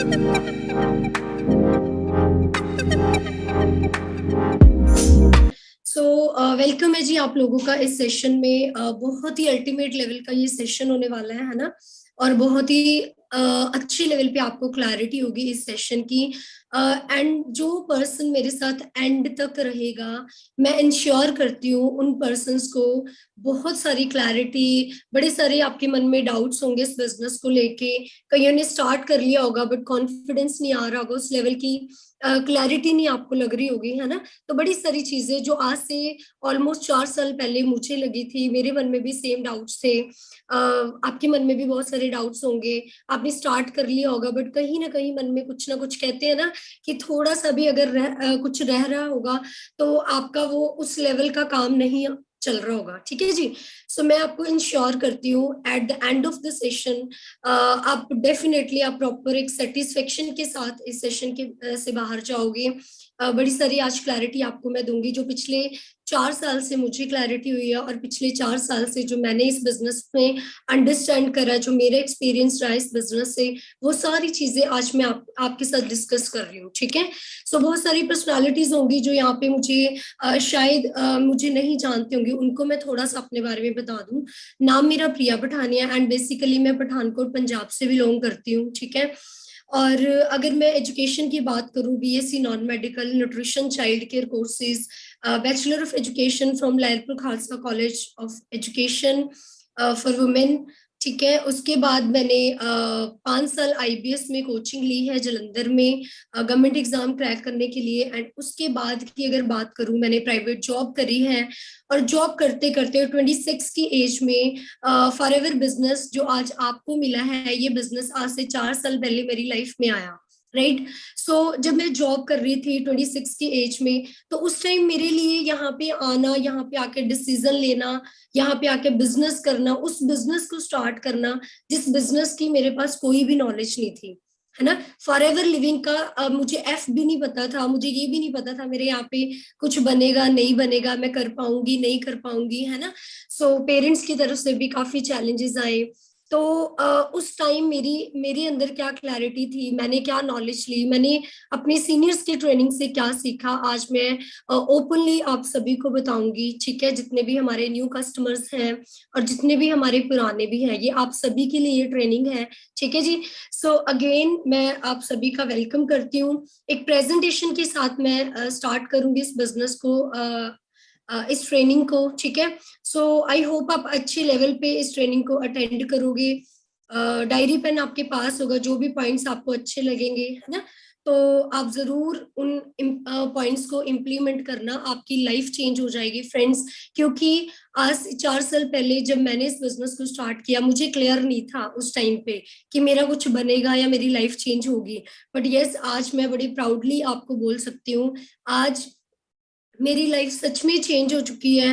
So welcome है जी आप लोगों का इस सेशन में। बहुत ही अल्टीमेट लेवल का ये सेशन होने वाला है ना। और बहुत ही अच्छी लेवल पे आपको क्लैरिटी होगी इस सेशन की। एंड जो पर्सन मेरे साथ एंड तक रहेगा, मैं इंश्योर करती हूँ उन पर्सन्स को बहुत सारी क्लैरिटी, बड़े सारे आपके मन में डाउट्स होंगे इस बिजनेस को लेके। कईयों ने स्टार्ट कर लिया होगा बट कॉन्फिडेंस नहीं आ रहा होगा, उस लेवल की क्लैरिटी नहीं आपको लग रही होगी, है ना। तो बड़ी सारी चीजें जो आज से ऑलमोस्ट 4 साल पहले मुझे लगी थी, मेरे मन में भी सेम डाउट्स थे। आपके मन में भी बहुत सारे डाउट्स होंगे। आपने स्टार्ट कर लिया होगा बट कहीं ना कहीं मन में कुछ ना कुछ, कहते हैं ना कि थोड़ा सा भी अगर कुछ रह रहा होगा तो आपका वो उस लेवल का काम नहीं चल रहा होगा। ठीक है जी। सो मैं आपको इंश्योर करती हूँ eight the end of the session आप डेफिनेटली आप प्रॉपर एक सेटिस्फेक्शन के साथ इस सेशन के से बाहर जाओगे। बड़ी सारी आज क्लैरिटी आपको मैं दूंगी, जो पिछले 4 साल से मुझे क्लैरिटी हुई है और पिछले 4 साल से जो मैंने इस बिजनेस में अंडरस्टैंड करा, जो मेरा एक्सपीरियंस रहा इस बिजनेस से, वो सारी चीजें आज मैं आपके साथ डिस्कस कर रही हूँ। ठीक है। सो बहुत सारी पर्सनालिटीज होंगी जो यहाँ पे मुझे शायद मुझे नहीं जानते होंगे, उनको मैं थोड़ा सा अपने बारे में बता दूं। नाम मेरा प्रिया पठानिया एंड बेसिकली मैं पठानकोट पंजाब से बिलोंग करती हूँ। ठीक है। और अगर मैं एजुकेशन की बात करूं, BSc non medical nutrition child care courses, bachelor of education from Lyallpur Khalsa college of education for women. ठीक है। उसके बाद मैंने 5 साल आईबीएस में कोचिंग ली है जलंधर में गवर्नमेंट एग्जाम क्रैक करने के लिए। एंड उसके बाद की अगर बात करूं, मैंने प्राइवेट जॉब करी है और जॉब करते करते 26 की एज में फॉर एवर बिजनेस जो आज आपको मिला है, ये बिजनेस आज से 4 साल पहले मेरी लाइफ में आया। राइट। सो जब मैं जॉब कर रही थी 26 की एज में, तो उस टाइम मेरे लिए यहाँ पे आना, यहाँ पे आके डिसीजन लेना, यहाँ पे आके बिजनेस करना, उस बिजनेस को स्टार्ट करना जिस बिजनेस की मेरे पास कोई भी नॉलेज नहीं थी, है ना। फॉर एवर लिविंग का मुझे एफ भी नहीं पता था, मुझे ये भी नहीं पता था मेरे यहाँ पे कुछ बनेगा नहीं बनेगा, मैं कर पाऊंगी नहीं कर पाऊंगी, है ना। सो पेरेंट्स की तरफ से भी काफी चैलेंजेस आए। तो उस टाइम मेरे अंदर क्या क्लैरिटी थी, मैंने क्या नॉलेज ली, मैंने अपने सीनियर्स की ट्रेनिंग से क्या सीखा, आज मैं ओपनली आप सभी को बताऊंगी। ठीक है। जितने भी हमारे न्यू कस्टमर्स हैं और जितने भी हमारे पुराने भी हैं, ये आप सभी के लिए ये ट्रेनिंग है। ठीक है जी। सो अगेन मैं आप सभी का वेलकम करती हूँ। एक प्रेजेंटेशन के साथ मैं स्टार्ट करूंगी इस बिजनेस को, इस ट्रेनिंग को। ठीक है। सो आई होप आप अच्छे लेवल पे इस ट्रेनिंग को अटेंड करोगे। डायरी पेन आपके पास होगा, जो भी पॉइंट्स आपको अच्छे लगेंगे, है ना, तो आप जरूर उन पॉइंट्स को इम्प्लीमेंट करना, आपकी लाइफ चेंज हो जाएगी फ्रेंड्स। क्योंकि आज 4 साल पहले जब मैंने इस बिजनेस को स्टार्ट किया, मुझे क्लियर नहीं था उस टाइम पे कि मेरा कुछ बनेगा या मेरी लाइफ चेंज होगी। बट यस, आज मैं बड़ी प्राउडली आपको बोल सकती हूँ, आज मेरी लाइफ सच में चेंज हो चुकी है।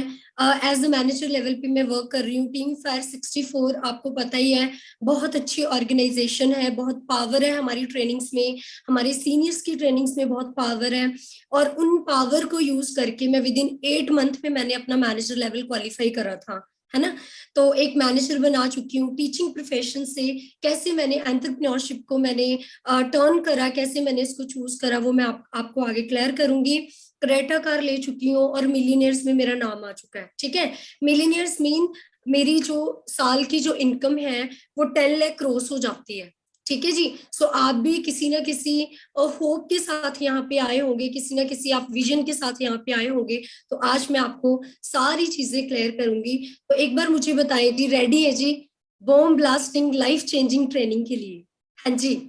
एज अ मैनेजर लेवल पे मैं वर्क कर रही हूँ। टीम फायर 64 आपको पता ही है, बहुत अच्छी ऑर्गेनाइजेशन है, बहुत पावर है हमारी ट्रेनिंग्स में, हमारे सीनियर्स की ट्रेनिंग्स में बहुत पावर है। और उन पावर को यूज करके मैं विद इन 8 मंथ में मैंने अपना मैनेजर लेवल क्वालिफाई करा था, है ना। तो एक मैनेजर बना चुकी हूँ। टीचिंग प्रोफेशन से कैसे मैंने एंटरप्रेन्योरशिप को मैंने टर्न करा, कैसे मैंने इसको चूज करा, वो मैं आपको आगे क्लियर करूंगी। क्रेटा कार ले चुकी हूँ और मिलीनियर्स में मेरा नाम आ चुका है। ठीक है। मिलीनियर्स मीन मेरी जो साल की जो इनकम है वो 10 लाख क्रॉस हो जाती है। ठीक है जी। सो आप भी किसी ना किसी होप के साथ यहाँ पे आए होंगे, किसी ना किसी आप विजन के साथ यहाँ पे आए होंगे। तो आज मैं आपको सारी चीजें क्लियर करूंगी। तो एक बार मुझे बताएं जी, रेडी है जी bomb blasting life changing training के लिए? हाँ जी।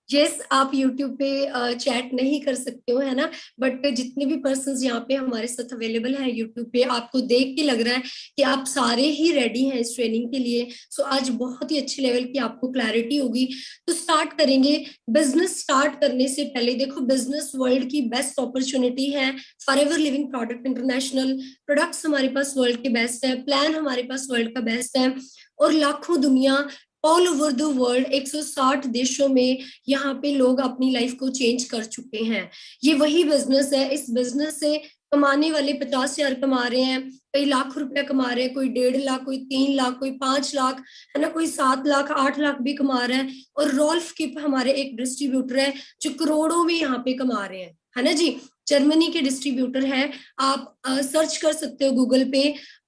यस, आप यूट्यूब पे चैट नहीं कर सकते हो, है ना। बट जितने भी पर्सन यहाँ पे हमारे साथ अवेलेबल हैं यूट्यूब पे, आपको देख के लग रहा है कि आप सारे ही रेडी हैं इस ट्रेनिंग के लिए। सो आज बहुत ही अच्छे लेवल की आपको क्लैरिटी होगी। तो स्टार्ट करेंगे। बिजनेस स्टार्ट करने से पहले देखो, बिजनेस वर्ल्ड की बेस्ट अपॉर्चुनिटी है। For ever living product international products हमारे पास वर्ल्ड के बेस्ट है, प्लान हमारे पास वर्ल्ड का बेस्ट है। और लाखों दुनिया, ऑल ओवर द वर्ल्ड, 160 देशों में यहाँ पे लोग अपनी लाइफ को चेंज कर चुके हैं। ये वही बिजनेस है, इस बिजनेस से कमाने वाले 50,000 कमा रहे हैं, कई लाख रुपया कमा रहे हैं, कोई 1.5 लाख, कोई 3 लाख, कोई 5 लाख, है ना, कोई 7 लाख, 8 लाख भी कमा रहा है। और रॉल्फ किप हमारे एक डिस्ट्रीब्यूटर है जो करोड़ों में यहाँ पे कमा रहे हैं, है ना जी। जर्मनी के डिस्ट्रीब्यूटर है। आप सर्च कर सकते हो गूगल पे,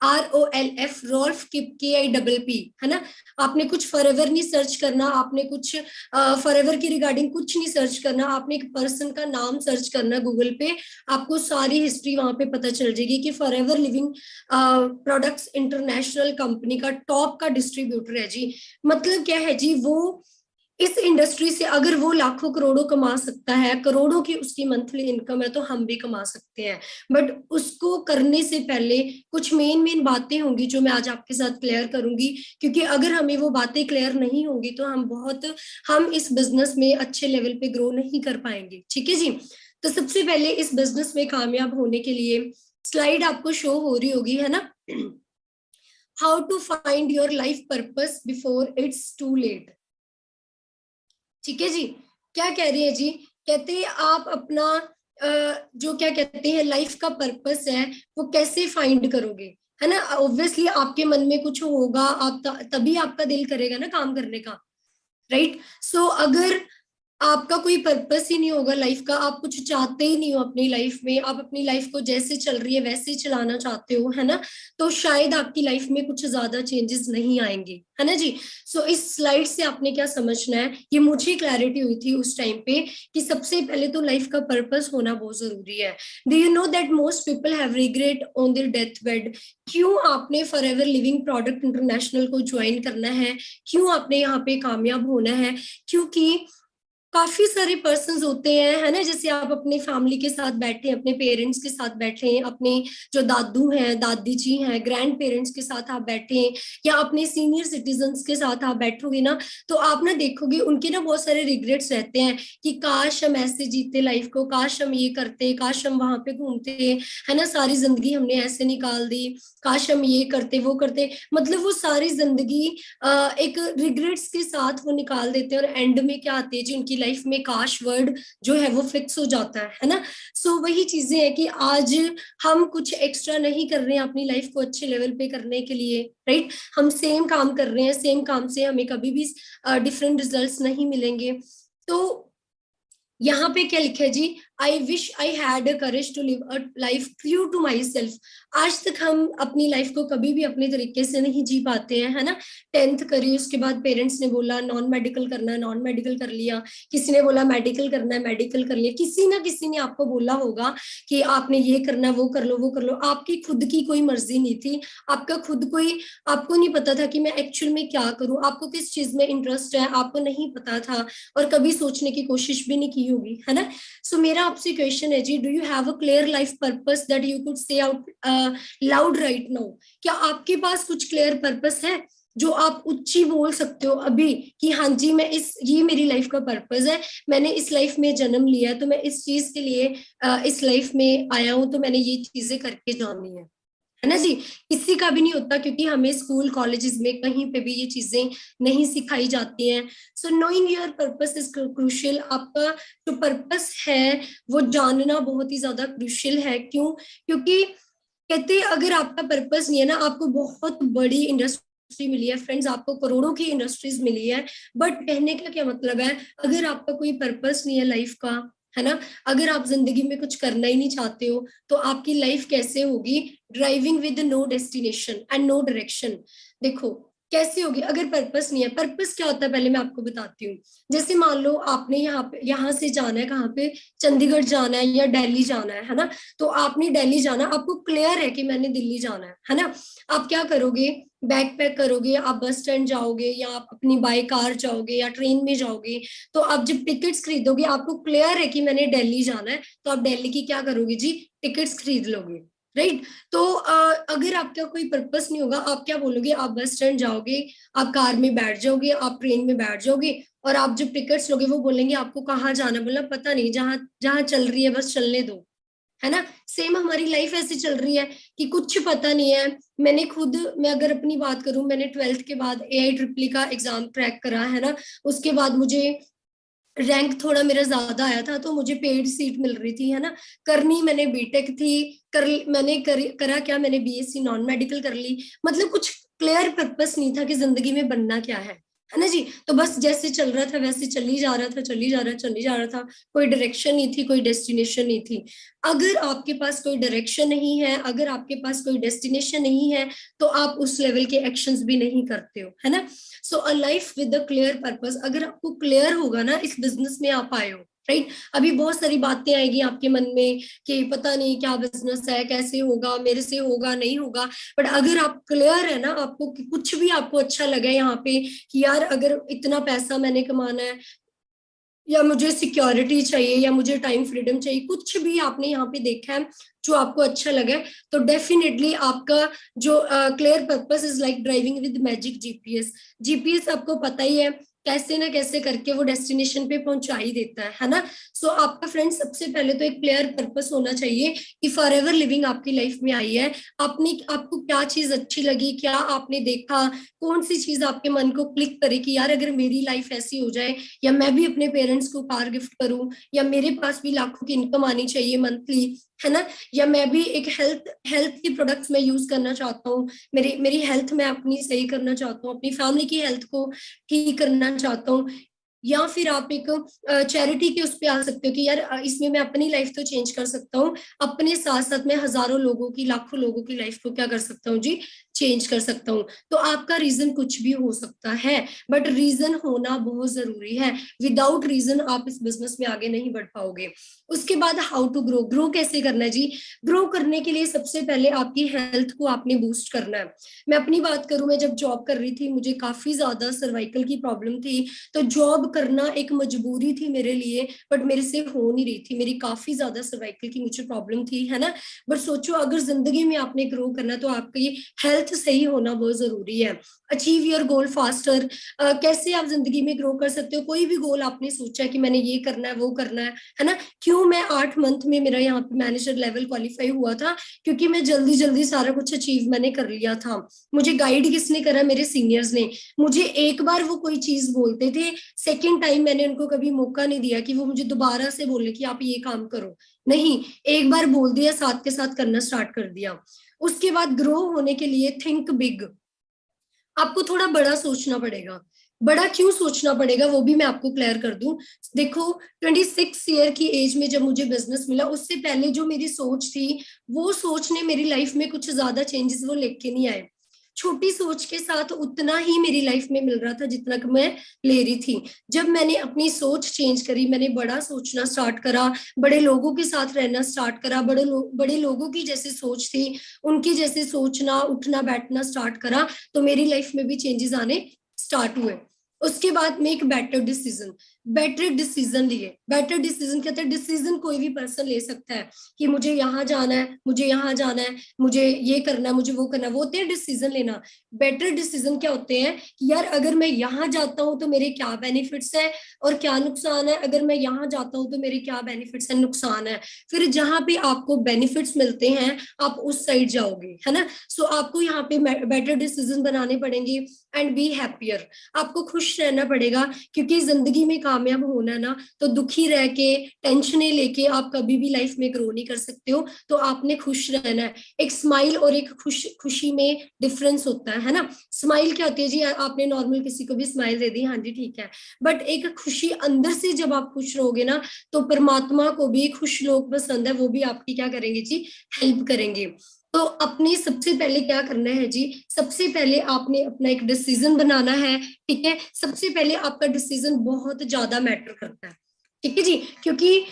ROLF, रॉल्फ किप, KIPP, है ना। आपने कुछ फॉरएवर नहीं सर्च करना, आपने कुछ फॉरएवर की रिगार्डिंग कुछ नहीं सर्च करना, आपने एक पर्सन का नाम सर्च करना गूगल पे। आपको सारी हिस्ट्री वहां पे पता चल जाएगी कि forever living products international company का टॉप का डिस्ट्रीब्यूटर है जी। मतलब क्या है जी, वो इस इंडस्ट्री से अगर वो लाखों करोड़ों कमा सकता है, करोड़ों की उसकी मंथली इनकम है, तो हम भी कमा सकते हैं। बट उसको करने से पहले कुछ मेन मेन बातें होंगी जो मैं आज आपके साथ क्लियर करूंगी, क्योंकि अगर हमें वो बातें क्लियर नहीं होंगी तो हम इस बिजनेस में अच्छे लेवल पे ग्रो नहीं कर पाएंगे। ठीक है जी। तो सबसे पहले इस बिजनेस में कामयाब होने के लिए स्लाइड आपको शो हो रही होगी, है ना। How to find your life purpose before it's too late. ठीक है जी। क्या कह रही है जी, कहते हैं आप अपना जो क्या कहते हैं लाइफ का पर्पस है वो कैसे फाइंड करोगे, है ना। ऑब्वियसली आपके मन में कुछ होगा, आप तभी आपका दिल करेगा ना काम करने का, राइट। सो अगर आपका कोई पर्पस ही नहीं होगा लाइफ का, आप कुछ चाहते ही नहीं हो अपनी लाइफ में, आप अपनी लाइफ को जैसे चल रही है वैसे चलाना चाहते हो, है ना, तो शायद आपकी लाइफ में कुछ ज्यादा चेंजेस नहीं आएंगे, है ना जी। सो इस स्लाइड से आपने क्या समझना है, ये मुझे क्लैरिटी हुई थी उस टाइम पे कि सबसे पहले तो लाइफ का पर्पस होना बहुत जरूरी है। Do you know that most people have regret on their death bed. क्यों आपने फॉरएवर लिविंग प्रोडक्ट इंटरनेशनल को ज्वाइन करना है, क्यों आपने यहाँ पे कामयाब होना है, क्योंकि काफी सारे पर्सन होते हैं, है ना, जैसे आप अपनी फैमिली के साथ बैठे, अपने पेरेंट्स के साथ बैठे, अपने जो दादू हैं, दादी जी हैं, ग्रैंड पेरेंट्स के साथ आप बैठे, या अपने सीनियर सिटीजन्स के साथ आप बैठोगे ना, तो आप ना देखोगे उनके ना बहुत सारे रिग्रेट्स रहते हैं कि काश हम ऐसे जीते लाइफ को, काश हम ये करते, काश हम वहां पे घूमते, है ना, सारी जिंदगी हमने ऐसे निकाल दी, काश हम ये करते वो करते। मतलब वो सारी जिंदगी एक रिग्रेट्स के साथ वो निकाल देते हैं, और एंड में क्या आते हैं जी, उनकी लाइफ में काश वर्ड जो है वो फिक्स हो जाता है ना। सो वही चीजें हैं कि आज हम कुछ एक्स्ट्रा नहीं कर रहे हैं अपनी लाइफ को अच्छे लेवल पे करने के लिए, राइट। हम सेम काम कर रहे हैं, सेम काम से हमें कभी भी डिफरेंट रिजल्ट्स नहीं मिलेंगे। तो यहाँ पे क्या लिखा है जी, I wish I had a courage to live a life true to myself. आज तक हम अपनी लाइफ को कभी भी अपने तरीके से नहीं जी पाते हैं, है ना। 10th करी, उसके बाद पेरेंट्स ने बोला नॉन मेडिकल करना है, नॉन मेडिकल कर लिया, किसी ने बोला मेडिकल करना है, मेडिकल कर लिया, किसी ना किसी ने आपको बोला होगा कि आपने ये करना है, वो कर लो वो कर लो। आपकी खुद की कोई मर्जी नहीं थी, आपका खुद कोई, आपको नहीं पता था कि मैं एक्चुअल में क्या करूं, आपको किस चीज में इंटरेस्ट है आपको नहीं पता था, और कभी सोचने की कोशिश भी नहीं की होगी, है ना। सो मेरा आपसे क्वेश्चन है जी, do you have a clear life purpose that you could say out loud right now. क्या आपके पास कुछ क्लियर पर्पस है जो आप उच्ची बोल सकते हो अभी कि हाँ जी मैं ये मेरी लाइफ का पर्पस है, मैंने इस लाइफ में जन्म लिया तो मैं इस चीज के लिए इस लाइफ में आया हूं, तो मैंने ये चीजें करके जानी है ना जी। किसी का भी नहीं होता, क्योंकि हमें स्कूल कॉलेजेस में कहीं पे भी ये चीजें नहीं सिखाई जाती हैं। सो knowing your purpose is crucial. आपका जो पर्पस है वो जानना बहुत ही ज्यादा क्रूशियल है। क्यों? क्योंकि कहते हैं अगर आपका पर्पस नहीं है ना, आपको बहुत बड़ी इंडस्ट्री मिली है फ्रेंड्स, आपको करोड़ों की इंडस्ट्रीज मिली है, बट कहने का क्या मतलब है अगर आपका कोई पर्पस नहीं है लाइफ का, है ना, अगर आप जिंदगी में कुछ करना ही नहीं चाहते हो, तो आपकी लाइफ कैसे होगी? Driving with no destination and no direction. देखो कैसे होगी अगर पर्पस नहीं है। पर्पस क्या होता है पहले मैं आपको बताती हूँ। जैसे मान लो आपने यहाँ से जाना है, कहाँ पे, चंडीगढ़ जाना है या दिल्ली जाना है ना। तो आपने दिल्ली जाना, आपको क्लियर है कि मैंने दिल्ली जाना है ना। आप क्या करोगे? बैग पैक करोगे, आप बस स्टैंड जाओगे, या आप अपनी बाई कार जाओगे, या ट्रेन में जाओगे। तो आप जब टिकट्स खरीदोगे, आपको क्लियर है कि मैंने दिल्ली जाना है, तो आप दिल्ली की क्या करोगे जी? टिकट्स खरीद लोगे, राइट। तो अगर आपका कोई पर्पस नहीं होगा, आप क्या बोलोगे? आप बस स्टैंड जाओगे, आप कार में बैठ जाओगे, आप ट्रेन में बैठ जाओगे, और आप जब टिकट्स लोगे वो बोलेंगे आपको कहाँ जाना, बोला पता नहीं, जहां जहां चल रही है बस चलने दो, है ना। सेम हमारी लाइफ ऐसी चल रही है कि कुछ पता नहीं है। मैं अगर अपनी बात करूं, मैंने 12th के बाद AIEEE का एग्जाम क्रैक करा है ना। उसके बाद मुझे रैंक थोड़ा मेरा ज्यादा आया था तो मुझे पेड सीट मिल रही थी, है ना। करनी मैंने बीटेक थी, करा क्या, मैंने बीएससी नॉन मेडिकल कर ली। मतलब कुछ क्लियर पर्पस नहीं था कि जिंदगी में बनना क्या है ना जी। तो बस जैसे चल रहा था वैसे चली जा रहा था, चली जा रहा था। कोई डायरेक्शन नहीं थी, कोई डेस्टिनेशन नहीं थी। अगर आपके पास कोई डायरेक्शन नहीं है, अगर आपके पास कोई डेस्टिनेशन नहीं है, तो आप उस लेवल के एक्शंस भी नहीं करते हो, है ना। So a life with a clear purpose, अगर आपको क्लियर होगा ना, इस बिजनेस में आप आए हो, राइट। अभी बहुत सारी बातें आएगी आपके मन में कि पता नहीं क्या बिजनेस है, कैसे होगा, मेरे से होगा नहीं होगा। बट अगर आप क्लियर है ना, आपको कुछ भी आपको अच्छा लगे यहाँ पे कि यार अगर इतना पैसा मैंने कमाना है, या मुझे सिक्योरिटी चाहिए, या मुझे टाइम फ्रीडम चाहिए, कुछ भी आपने यहाँ पे देखा है जो आपको अच्छा लगे, तो डेफिनेटली आपका जो clear purpose is like driving with magic GPS. GPS आपको पता ही है कैसे ना कैसे करके वो डेस्टिनेशन पे पहुंचा ही देता है ना। सो आपका फ्रेंड सबसे पहले तो एक क्लियर पर्पस होना चाहिए कि फॉर एवर लिविंग आपकी लाइफ में आई है। आपने आपको क्या चीज अच्छी लगी, क्या आपने देखा, कौन सी चीज आपके मन को क्लिक करे कि यार अगर मेरी लाइफ ऐसी हो जाए, या मैं भी अपने पेरेंट्स को कार गिफ्ट करूं, या मेरे पास भी लाखों की इनकम आनी चाहिए मंथली, है ना। या मैं भी एक हेल्थ हेल्थ की प्रोडक्ट्स में यूज करना चाहता हूँ, मेरी मेरी हेल्थ में अपनी सही करना चाहता हूँ, अपनी फैमिली की हेल्थ को ठीक करना चाहता हूँ। या फिर आप एक चैरिटी के उस पे आ सकते हो कि यार इसमें मैं अपनी लाइफ तो चेंज कर सकता हूँ, अपने साथ साथ में हजारों लोगों की, लाखों लोगों की लाइफ को क्या कर सकता हूँ जी, चेंज कर सकता हूँ। तो आपका रीजन कुछ भी हो सकता है, बट रीजन होना बहुत जरूरी है। विदाउट रीजन आप इस बिजनेस में आगे नहीं बढ़ पाओगे। उसके बाद हाउ टू ग्रो, ग्रो कैसे करना है जी। ग्रो करने के लिए सबसे पहले आपकी हेल्थ को आपने बूस्ट करना है। मैं अपनी बात करूं, मैं जब जॉब कर रही थी मुझे काफी ज्यादा सर्वाइकल की प्रॉब्लम थी, तो जॉब करना एक मजबूरी थी मेरे लिए, बट मेरे से हो नहीं रही थी। मेरी काफी ज्यादा सर्वाइकल की मुझे प्रॉब्लम थी, है ना। बट सोचो अगर जिंदगी में आपने ग्रो करना तो आपका ये हेल्थ सही होना बहुत जरूरी है। अचीव योर गोल फास्टर, कैसे आप जिंदगी में ग्रो कर सकते हो। कोई भी गोल आपने सोचा है कि मैंने ये करना है वो करना है ना। क्यों मैं 8 मंथ में मेरा यहाँ पे मैनेजर लेवल क्वालिफाई हुआ था, क्योंकि मैं जल्दी जल्दी सारा कुछ अचीव मैंने कर लिया था। मुझे गाइड किसने करा, मेरे सीनियर्स ने। मुझे एक बार वो कोई चीज बोलते थे, सेकेंड टाइम मैंने उनको कभी मौका नहीं दिया कि वो मुझे दोबारा से बोले कि आप ये काम करो। नहीं, एक बार बोल दिया, साथ के साथ करना स्टार्ट कर दिया। उसके बाद ग्रो होने के लिए थिंक बिग, आपको थोड़ा बड़ा सोचना पड़ेगा। बड़ा क्यों सोचना पड़ेगा वो भी मैं आपको क्लियर कर दूं। देखो 26 ईयर की एज में जब मुझे बिजनेस मिला, उससे पहले जो मेरी सोच थी, वो सोच ने मेरी लाइफ में कुछ ज्यादा चेंजेस वो लेके नहीं आए। छोटी सोच के साथ उतना ही मेरी लाइफ में मिल रहा था जितना कि मैं ले रही थी। जब मैंने अपनी सोच चेंज करी, मैंने बड़ा सोचना स्टार्ट करा, बड़े लोगों के साथ रहना स्टार्ट करा, बड़े लोगों की जैसे सोच थी उनकी जैसे सोचना उठना बैठना स्टार्ट करा, तो मेरी लाइफ में भी चेंजेस आने स्टार्ट हुए। उसके बाद में एक बेटर डिसीजन लिए। बेटर डिसीजन कहते हैं, डिसीजन कोई भी पर्सन ले सकता है कि मुझे यहाँ जाना है, मुझे यहाँ जाना है, मुझे ये करना है, मुझे वो करना है, वो होते हैं डिसीजन लेना। बेटर डिसीजन क्या होते हैं कि यार अगर मैं यहाँ जाता हूँ तो मेरे क्या बेनिफिट्स है और क्या नुकसान है, अगर मैं यहाँ जाता हूँ तो मेरे क्या बेनिफिट्स है, नुकसान है। फिर जहां पे आपको बेनिफिट्स मिलते हैं आप उस साइड जाओगे, है ना। सो आपको यहाँ पे बेटर डिसीजन बनाने पड़ेंगे। एंड बी हैप्पियर, आपको खुश रहना पड़ेगा, क्योंकि जिंदगी में कामयाब होना ना, तो दुखी रह के टेंशनें लेके आप कभी भी लाइफ में ग्रो नहीं कर सकते हो। तो आपने खुश रहना है। एक स्माइल और एक खुशी में डिफरेंस होता है ना। स्माइल क्या होती है जी, आपने नॉर्मल किसी को भी स्माइल दे दी, हाँ जी ठीक है, बट एक खुशी अंदर से जब आप खुश रहोगे ना, तो परमात्मा को भी खुश लोग पसंद है, वो भी आपकी क्या करेंगे जी, हेल्प करेंगे। तो अपने सबसे पहले क्या करना है जी, सबसे पहले आपने अपना एक डिसीजन बनाना है, ठीक है। सबसे पहले आपका डिसीजन बहुत ज्यादा मैटर करता है, ठीक है जी। क्योंकि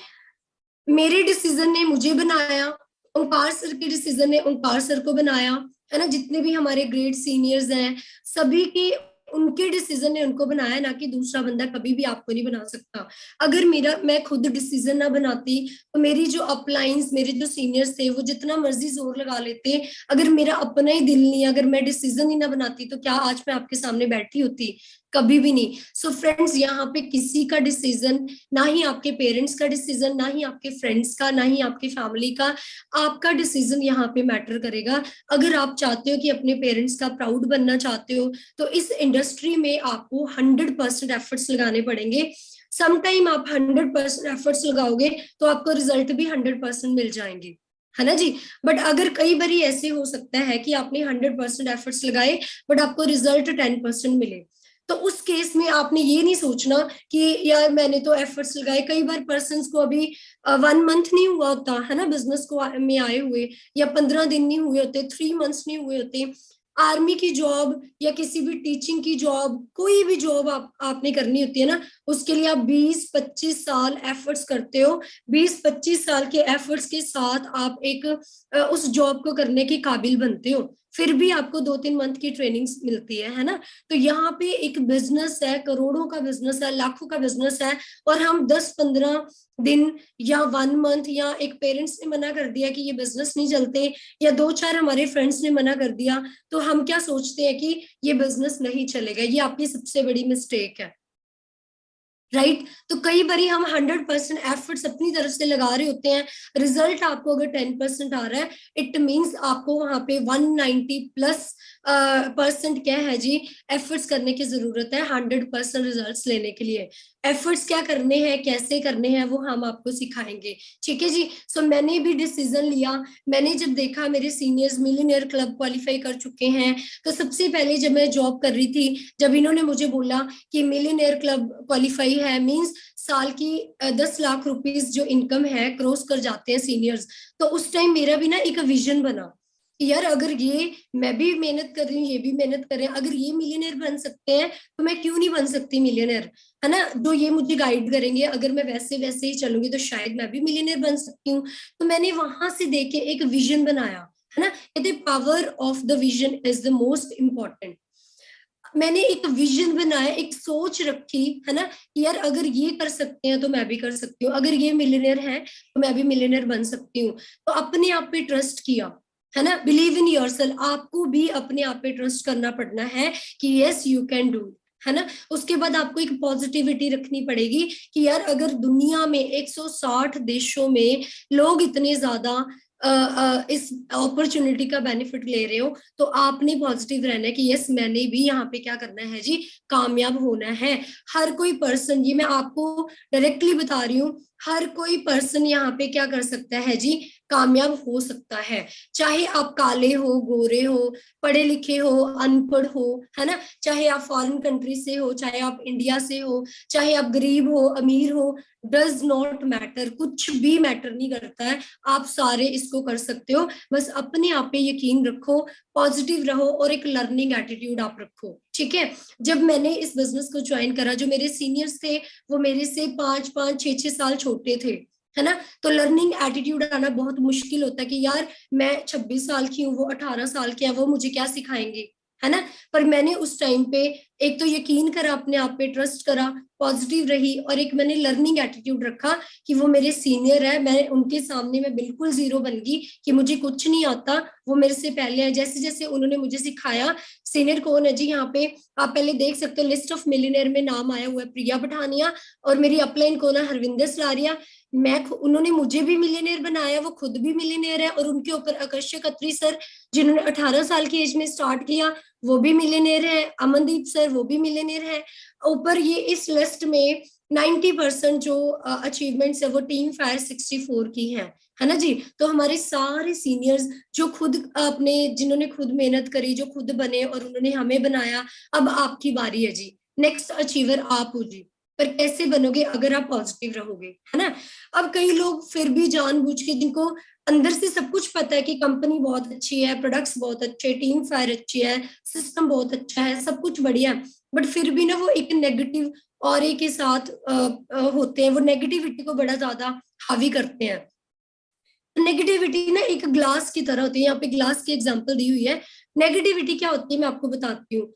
मेरे डिसीजन ने मुझे बनाया, ओंकार सर के डिसीजन ने ओंकार सर को बनाया, है ना। जितने भी हमारे ग्रेट सीनियर्स हैं, सभी के उनके डिसीजन ने उनको बनाया, ना कि दूसरा बंदा कभी भी आपको नहीं बना सकता। अगर मैं खुद डिसीजन ना बनाती, तो मेरी जो अपलाइंस, मेरे जो सीनियर्स थे, वो जितना मर्जी जोर लगा लेते, अगर मेरा अपना ही दिल नहीं, अगर मैं डिसीजन ही ना बनाती, तो क्या आज मैं आपके सामने बैठी होती, कभी भी नहीं। सो फ्रेंड्स, यहाँ पे किसी का डिसीजन, ना ही आपके पेरेंट्स का डिसीजन, ना ही आपके फ्रेंड्स का, ना ही आपकी फैमिली का, आपका डिसीजन यहाँ पे मैटर करेगा। अगर आप चाहते हो कि अपने पेरेंट्स का प्राउड बनना चाहते हो, तो इस इंडस्ट्री में आपको 100% एफर्ट्स लगाने पड़ेंगे। सम टाइम आप 100% एफर्ट्स लगाओगे तो आपको रिजल्ट भी 100% मिल जाएंगे, है ना जी। बट अगर कई बार ऐसे हो सकता है कि आपने 100% एफर्ट्स लगाए बट आपको रिजल्ट 10% मिले, तो उस केस में आपने ये नहीं सोचना कि यार मैंने तो एफर्ट्स लगाए। कई बार पर्सन को अभी 1 मंथ नहीं हुआ होता है ना बिजनेस को में आए हुए, या 15 दिन नहीं हुए होते, 3 मंथ्स नहीं हुए होते। आर्मी की जॉब या किसी भी टीचिंग की जॉब, कोई भी जॉब आपने करनी होती है ना, उसके लिए आप 20-25 साल एफर्ट्स करते हो। 20-25 साल के एफर्ट्स के साथ आप एक उस जॉब को करने के काबिल बनते हो, फिर भी आपको 2-3 मंथ की ट्रेनिंग मिलती है ना। तो यहाँ पे एक बिजनेस है, करोड़ों का बिजनेस है, लाखों का बिजनेस है, और हम 10-15 दिन या 1 मंथ, या एक पेरेंट्स ने मना कर दिया कि ये बिजनेस नहीं चलते, या 2-4 हमारे फ्रेंड्स ने मना कर दिया, तो हम क्या सोचते हैं कि ये बिजनेस नहीं चलेगा। ये आपकी सबसे बड़ी मिस्टेक है, राइट। तो कई बार हम 100% एफर्ट्स अपनी तरफ से लगा रहे होते हैं, रिजल्ट आपको अगर 10% आ रहा है, इट मींस आपको वहां पे 190+ % क्या है जी, एफर्ट्स करने की जरूरत है 100% रिजल्ट्स लेने के लिए। एफर्ट्स क्या करने हैं, कैसे करने हैं, वो हम आपको सिखाएंगे, ठीक है जी। सो मैंने भी डिसीजन लिया। मैंने जब देखा मेरे सीनियर्स मिलियनेयर क्लब क्वालिफाई कर चुके हैं, तो सबसे पहले जब मैं जॉब कर रही थी, जब इन्होंने मुझे बोला कि मिलियनेयर क्लब क्वालिफाई है, मींस साल की 10 लाख रुपीस जो इनकम है क्रॉस कर जाते हैं सीनियर्स, तो उस टाइम मेरा भी ना एक विजन बना कि यार अगर ये, मैं भी मेहनत कर रही हूँ, ये भी मेहनत कर रहे हैं, अगर ये मिलियनेयर बन सकते हैं तो मैं क्यों नहीं बन सकती मिलियनेयर, है ना। जो ये मुझे गाइड करेंगे, अगर मैं वैसे वैसे ही चलूंगी तो शायद मैं भी मिलियनेयर बन सकती हूँ। तो मैंने वहां से देखे एक विजन बनाया, है ना। कहते power of the vision is the most important. मैंने एक विजन बनाया, एक सोच रखी, है ना, कि यार अगर ये कर सकते हैं तो मैं भी कर सकती हूँ, अगर ये मिलियनेयर है तो मैं भी मिलियनेयर बन सकती हूँ। तो अपने आप पे ट्रस्ट किया, है ना, बिलीव इन योरसेल्फ। आपको भी अपने आप पे ट्रस्ट करना पड़ना है कि यस यू कैन डू, है ना। उसके बाद आपको एक पॉजिटिविटी रखनी पड़ेगी कि यार अगर दुनिया में 160 देशों में लोग इतने ज्यादा इस अपॉर्चुनिटी का बेनिफिट ले रहे हो, तो आपने पॉजिटिव रहना है कि यस मैंने भी यहाँ पे क्या करना है जी, कामयाब होना है। हर कोई पर्सन, ये मैं आपको डायरेक्टली बता रही हूँ, हर कोई पर्सन यहाँ पे क्या कर सकता है जी, कामयाब हो सकता है। चाहे आप काले हो, गोरे हो, पढ़े लिखे हो, अनपढ़ हो, है ना, चाहे आप फॉरेन कंट्री से हो, चाहे आप इंडिया से हो, चाहे आप गरीब हो, अमीर हो, डज नॉट मैटर, कुछ भी मैटर नहीं करता है। आप सारे इसको कर सकते हो, बस अपने आप पे यकीन रखो, पॉजिटिव रहो, और एक लर्निंग एटीट्यूड आप रखो, ठीक है। जब मैंने इस बिजनेस को ज्वाइन करा, जो मेरे सीनियर्स थे वो मेरे से 5-5, 6-6 साल छोटे थे, है ना। तो लर्निंग एटीट्यूड आना बहुत मुश्किल होता है कि यार मैं 26 साल की हूँ, वो 18 साल के है, वो मुझे क्या सिखाएंगे, है ना। पर मैंने उस टाइम पे एक तो यकीन करा, अपने आप पे ट्रस्ट करा, पॉजिटिव रही, और एक मैंने लर्निंग एटीट्यूड रखा कि वो मेरे सीनियर है, मैं उनके सामने मैं बिल्कुल जीरो बन गई कि मुझे कुछ नहीं आता, वो मेरे से पहले है। जैसे जैसे उन्होंने मुझे सिखाया, सीनियर कौन है जी यहाँ पे, आप पहले देख सकते हो, लिस्ट ऑफ मिलियनेयर में नाम आया हुआ है प्रिया पठानिया, और मेरी अपलाइन कौन है, हरविंदर सलारिया। उन्होंने मुझे भी मिलियनेयर बनाया, वो खुद भी मिलियनेयर है, और उनके ऊपर आकर्षक खत्री सर, जिन्होंने 18 साल की एज में स्टार्ट किया, वो भी मिलियनेयर है। अमनदीप सर, वो भी मिलियनेयर है। ऊपर ये इस लिस्ट में 90% जो अचीवमेंट्स है वो टीम फायर 64 की है ना जी। तो हमारे सारे सीनियर्स जो खुद अपने, जिन्होंने खुद मेहनत करी, जो खुद बने और उन्होंने हमें बनाया, अब आपकी बारी है जी, नेक्स्ट अचीवर आप हो जी। पर कैसे बनोगे, अगर आप पॉजिटिव रहोगे, है ना। अब कई लोग फिर भी जानबूझ के, जिनको अंदर से सब कुछ पता है कि कंपनी बहुत अच्छी है, प्रोडक्ट्स बहुत अच्छे, टीम फायर अच्छी है, सिस्टम बहुत अच्छा है, सब कुछ बढ़िया है, बट फिर भी ना वो एक नेगेटिव और के साथ होते हैं, वो नेगेटिविटी को बड़ा ज्यादा हावी करते हैं। नेगेटिविटी ना एक ग्लास की तरह होती है, यहाँ पे ग्लास की एग्जांपल दी हुई है। नेगेटिविटी क्या होती है मैं आपको बताती हूँ।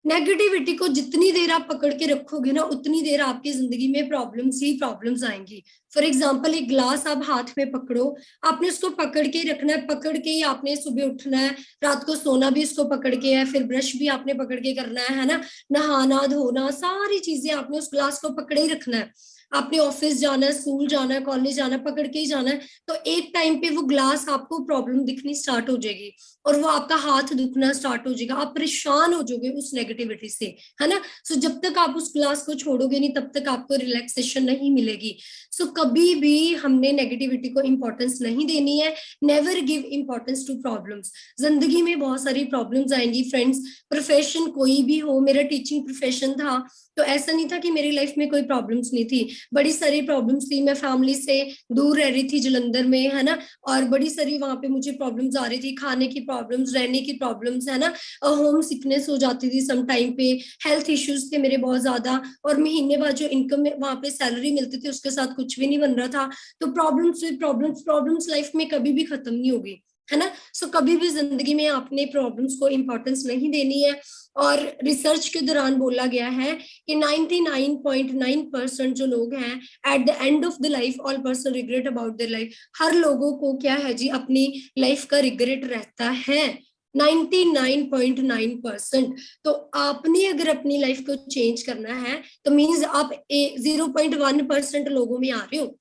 नेगेटिविटी को जितनी देर आप पकड़ के रखोगे ना, उतनी देर आपकी जिंदगी में प्रॉब्लम्स ही प्रॉब्लम्स आएंगी। फॉर एग्जाम्पल, एक ग्लास आप हाथ में पकड़ो, आपने उसको पकड़ के रखना है, पकड़ के ही आपने सुबह उठना है, रात को सोना भी उसको पकड़ के है, फिर ब्रश भी आपने पकड़ के करना है ना, नहाना धोना, सारी चीजें आपने उस ग्लास को पकड़े ही रखना है। आपने ऑफिस जाना है, स्कूल जाना है, कॉलेज जाना है, पकड़ के ही जाना है, तो एक टाइम पे वो ग्लास आपको प्रॉब्लम दिखनी स्टार्ट हो जाएगी और वो आपका हाथ दुखना स्टार्ट हो जाएगा, आप परेशान हो जाओगे उस नेगेटिविटी से, है ना। सो जब तक आप उस ग्लास को छोड़ोगे नहीं तब तक आपको रिलैक्सेशन नहीं मिलेगी। सो कभी भी हमने नेगेटिविटी को इंपॉर्टेंस नहीं देनी है। Never give importance to problems. जिंदगी में बहुत सारी प्रॉब्लम्स आएंगी फ्रेंड्स, प्रोफेशन कोई भी हो, मेरा टीचिंग प्रोफेशन था तो ऐसा नहीं था कि मेरी लाइफ में कोई प्रॉब्लम्स नहीं थी, बड़ी सारी प्रॉब्लम्स थी। मैं फैमिली से दूर रह रही थी जलंधर में, है ना, और बड़ी सारी वहां पे मुझे प्रॉब्लम्स आ रही थी, खाने की प्रॉब्लम्स, रहने की प्रॉब्लम्स, है ना, होम सिकनेस हो जाती थी सम टाइम पे, हेल्थ इश्यूज थे मेरे बहुत ज्यादा, और महीने बाद जो इनकम वहां पे सैलरी मिलती थी उसके साथ कुछ भी नहीं बन रहा था। तो प्रॉब्लम्स प्रॉब्लम्स प्रॉब्लम्स लाइफ में कभी भी खत्म नहीं होगी, है ना। सो कभी भी जिंदगी में आपने प्रॉब्लम्स को इंपॉर्टेंस नहीं देनी है। और रिसर्च के दौरान बोला गया है कि 99.9% जो लोग हैं at the end of the life all person regret about their life. हर लोगों को क्या है जी, अपनी लाइफ का रिग्रेट रहता है, 99.9%। तो आपने अगर अपनी लाइफ को चेंज करना है तो मीन्स आप 0.1% लोगों में आ रहे हो।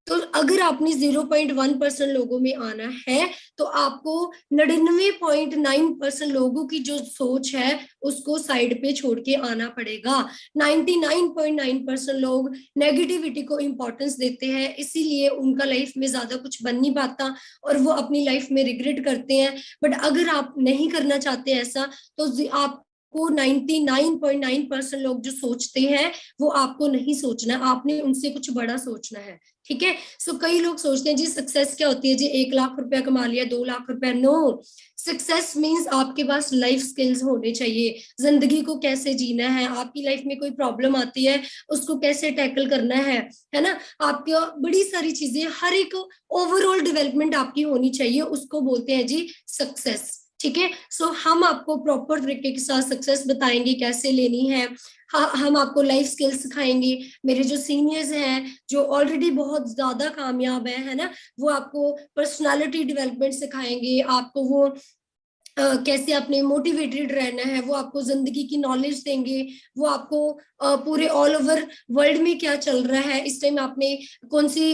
तो अगर आपने 0.1% लोगों में आना है तो आपको 99.9% लोगों की जो सोच है उसको साइड पे छोड़ के आना पड़ेगा। 99.9% लोग नेगेटिविटी को इंपॉर्टेंस देते हैं, इसीलिए उनका लाइफ में ज्यादा कुछ बन नहीं पाता और वो अपनी लाइफ में रिग्रेट करते हैं। बट अगर आप नहीं करना चाहते ऐसा तो आप को 99.9% लोग जो सोचते हैं वो आपको नहीं सोचना, आपने उनसे कुछ बड़ा सोचना है, ठीक है। सो कई लोग सोचते हैं जी सक्सेस क्या होती है जी, 1 लाख रुपया कमा लिया, 2 लाख रुपया। नो, सक्सेस मीन्स आपके पास लाइफ स्किल्स होने चाहिए, जिंदगी को कैसे जीना है, आपकी लाइफ में कोई प्रॉब्लम आती है उसको कैसे टैकल करना है ना, आपकी बड़ी सारी चीजें, हर एक ओवरऑल डेवलपमेंट आपकी होनी चाहिए, उसको बोलते हैं जी सक्सेस, ठीक है। सो हम आपको प्रॉपर तरीके के साथ सक्सेस बताएंगे कैसे लेनी है। हम आपको लाइफ स्किल्स सिखाएंगे। मेरे जो सीनियर्स हैं जो ऑलरेडी बहुत ज्यादा कामयाब है ना, वो आपको पर्सनालिटी डेवलपमेंट सिखाएंगे, आपको वो कैसे आपने मोटिवेटेड रहना है, वो आपको जिंदगी की नॉलेज देंगे, वो आपको पूरे ऑल ओवर वर्ल्ड में क्या चल रहा है इस टाइम, आपने कौन सी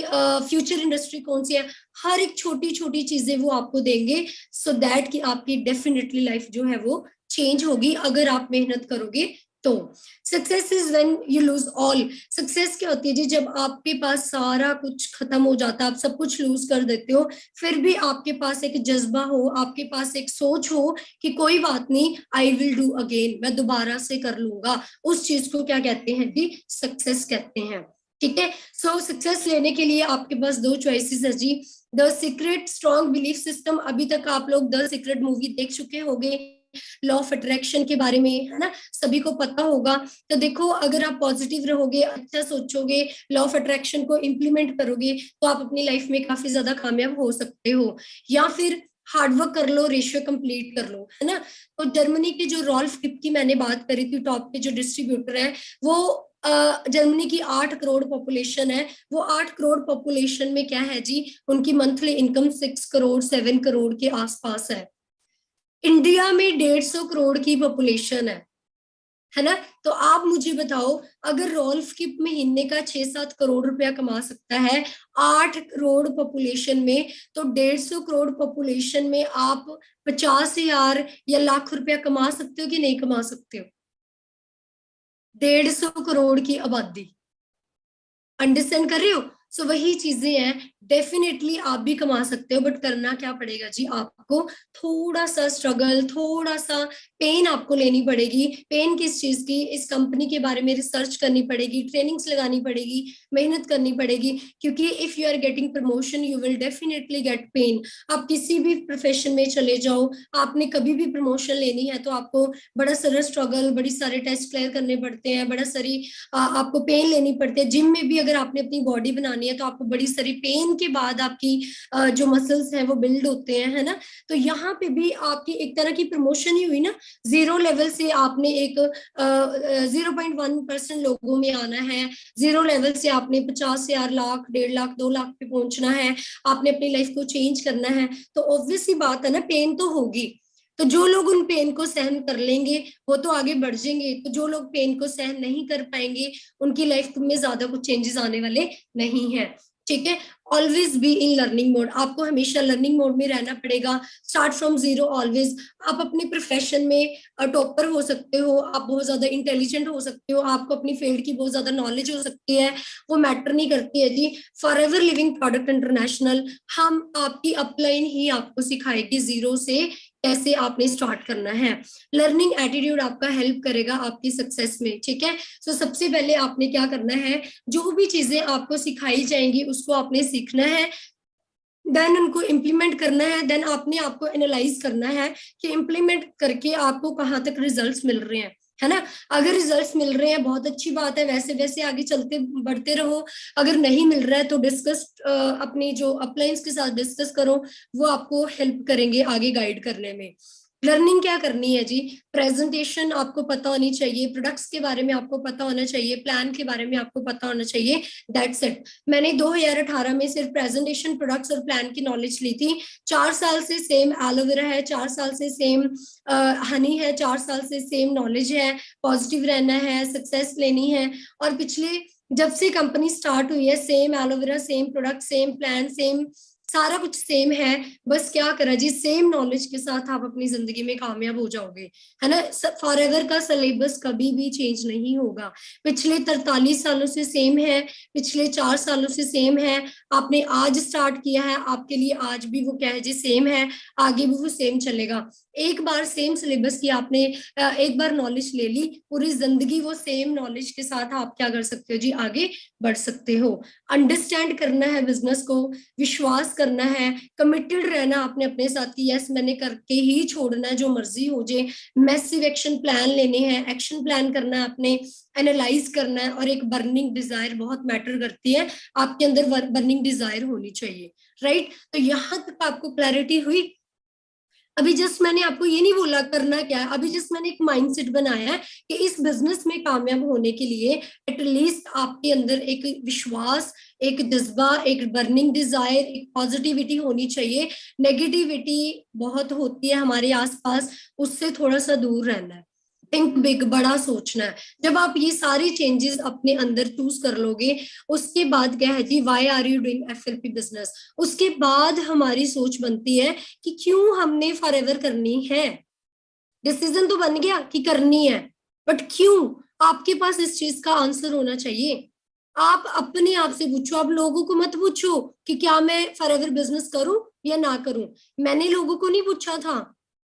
फ्यूचर इंडस्ट्री कौन सी है, हर एक छोटी छोटी चीजें वो आपको देंगे, सो दैट कि आपकी डेफिनेटली लाइफ जो है वो चेंज होगी अगर आप मेहनत करोगे तो। Success is when you lose all. Success क्या होती है जी, जब आपके पास सारा कुछ खत्म हो जाता है, आप सब कुछ लूज कर देते हो, फिर भी आपके पास एक जज्बा हो, आपके पास एक सोच हो कि कोई बात नहीं, आई विल डू अगेन, मैं दोबारा से कर लूंगा, उस चीज को क्या कहते हैं जी, सक्सेस कहते हैं, ठीक है। सो सक्सेस लेने के लिए आपके पास दो चॉइसेस है जी, the secret, strong belief system. अभी तक आप लोग द सीक्रेट मूवी देख चुके होंगे, लॉ ऑफ अट्रैक्शन के बारे में, है ना, सभी को पता होगा। तो देखो, अगर आप पॉजिटिव रहोगे, अच्छा सोचोगे, लॉ ऑफ अट्रैक्शन को इम्प्लीमेंट करोगे तो आप अपनी लाइफ में काफी ज्यादा कामयाब हो सकते हो। या फिर हार्डवर्क कर लो, रेशियो कंप्लीट कर लो, है ना। तो जर्मनी के जो रॉल्फ किप की मैंने बात करी थी, टॉप के जो डिस्ट्रीब्यूटर है, वो जर्मनी की 8 करोड़ पॉपुलेशन है, वो 8 करोड़ पॉपुलेशन में क्या है जी, उनकी मंथली इनकम 6 करोड़ 7 करोड़ के आसपास है। इंडिया में 150 करोड़ की पॉपुलेशन है ना। तो आप मुझे बताओ, अगर रॉल्फ की महीने का 6-7 करोड़ रुपया कमा सकता है 8 करोड़ पॉपुलेशन में, तो 150 करोड़ पॉपुलेशन में आप 50,000 या लाख रुपया कमा सकते हो कि नहीं कमा सकते हो? 150 करोड़ की आबादी, अंडरस्टैंड कर रहे हो। सो वही चीजें हैं, डेफिनेटली आप भी कमा सकते हो, बट करना क्या पड़ेगा जी, आपको थोड़ा सा स्ट्रगल, थोड़ा सा पेन आपको लेनी पड़ेगी। पेन किस चीज की, इस कंपनी के बारे में रिसर्च करनी पड़ेगी, ट्रेनिंग्स लगानी पड़ेगी, मेहनत करनी पड़ेगी, क्योंकि if you are getting promotion you will definitely get pain. आप किसी भी प्रोफेशन में चले जाओ, आपने कभी भी प्रमोशन लेनी है तो आपको बड़ा सारा स्ट्रगल, बड़ी सारे टेस्ट क्लियर करने पड़ते हैं, बड़ा सारी आपको पेन लेनी पड़ती है। जिम में भी अगर आपने अपनी बॉडी बनानी है तो आपको बड़ी सारी पेन के बाद आपकी जो मसल्स हैं वो बिल्ड होते हैं, है ना। तो यहाँ पे भी आपकी एक तरह की प्रमोशन ही हुई ना, जीरो लेवल से आपने एक 0.1% लोगों में आना है, जीरो लेवल से आपने 50,000, लाख, 1.5 लाख, 2 लाख पे पहुंचना है, आपने अपनी लाइफ को चेंज करना है, तो ऑब्वियस ही बात है ना, पेन तो होगी। तो जो लोग उन पेन को सहन कर लेंगे वो तो आगे बढ़ जाएंगे, तो जो लोग पेन को सहन नहीं कर पाएंगे उनकी लाइफ में ज्यादा कुछ चेंजेस आने वाले नहीं है। ठीक है, always be in learning mode, आपको हमेशा लर्निंग मोड में रहना पड़ेगा। Start from zero always. आप अपने प्रोफेशन में टॉपर हो सकते हो, आप बहुत ज्यादा इंटेलिजेंट हो सकते हो, आपको अपनी फील्ड की बहुत ज्यादा नॉलेज हो सकती है, वो मैटर नहीं करती है जी। Forever living product international, हम आपकी अपलाइन ही आपको सिखाएगी जीरो से कैसे आपने स्टार्ट करना है। लर्निंग एटीट्यूड आपका हेल्प करेगा आपकी सक्सेस में। ठीक है, सो सबसे पहले आपने क्या करना है, जो भी चीजें आपको सिखाई जाएंगी उसको आपने सीखना है, देन उनको इम्प्लीमेंट करना है, देन आपने आपको एनालाइज करना है कि इम्प्लीमेंट करके आपको कहाँ तक रिजल्ट्स मिल रहे हैं, है ना। अगर रिजल्ट्स मिल रहे हैं बहुत अच्छी बात है, वैसे वैसे आगे चलते बढ़ते रहो। अगर नहीं मिल रहा है तो डिस्कस, अपनी जो अपलाइंस के साथ डिस्कस करो, वो आपको हेल्प करेंगे आगे गाइड करने में। लर्निंग क्या करनी है जी, प्रेजेंटेशन आपको पता होनी चाहिए, प्रोडक्ट्स के बारे में आपको पता होना चाहिए, प्लान के बारे में आपको पता होना चाहिए, दैट्स इट। मैंने 2018 में सिर्फ प्रेजेंटेशन, प्रोडक्ट्स और प्लान की नॉलेज ली थी। 4 साल से सेम एलोवेरा है, 4 साल से सेम हनी है, 4 साल से सेम नॉलेज है, पॉजिटिव रहना है, सक्सेस लेनी है। और पिछले जब से कंपनी स्टार्ट हुई है same aloe vera, same product, same plan, same सारा कुछ सेम है। बस क्या करा जी, सेम नॉलेज के साथ आप अपनी जिंदगी में कामयाब हो जाओगे, है ना। फॉर एवर का सिलेबस कभी भी चेंज नहीं होगा, पिछले 43 सालों से सेम है, पिछले 4 सालों से सेम है। आपने आज स्टार्ट किया है, आपके लिए आज भी वो क्या है जी, सेम है, आगे भी वो सेम चलेगा। एक बार सेम सिलेबस की आपने एक बार नॉलेज ले ली, पूरी जिंदगी वो सेम नॉलेज के साथ आप क्या कर सकते हो जी, आगे बढ़ सकते हो। अंडरस्टैंड करना है बिजनेस को, विश्वास करना है, कमिटेड रहना आपने अपने साथ की यस मैंने करके ही छोड़ना है जो मर्जी हो जाए। मैसिव एक्शन प्लान लेने हैं, एक्शन प्लान करना है आपने, एनालाइज करना है, और एक बर्निंग डिजायर बहुत मैटर करती है, आपके अंदर बर्निंग डिजायर होनी चाहिए, राइट। तो यहाँ तक आपको क्लैरिटी हुई। अभी जस्ट मैंने आपको ये नहीं बोला करना क्या है, अभी जस्ट मैंने एक माइंडसेट बनाया है कि इस बिजनेस में कामयाब होने के लिए एटलीस्ट आपके अंदर एक विश्वास, एक जज्बा, एक बर्निंग डिजायर, एक पॉजिटिविटी होनी चाहिए। नेगेटिविटी बहुत होती है हमारे आसपास, उससे थोड़ा सा दूर रहना है। थिंक बिग, बड़ा सोचना है। जब आप ये सारी चेंजेस अपने अंदर चूज कर लोगे, उसके बाद क्या है जी, why are you doing FLP business, उसके बाद हमारी सोच बनती है कि क्यों हमने फॉरएवर करनी है। डिसीजन तो बन गया कि करनी है, बट क्यों, आपके पास इस चीज का आंसर होना चाहिए। आप अपने आप से पूछो, आप लोगों को मत पूछो कि क्या मैं फॉरएवर बिजनेस करूं या ना करूं। मैंने लोगों को नहीं पूछा था,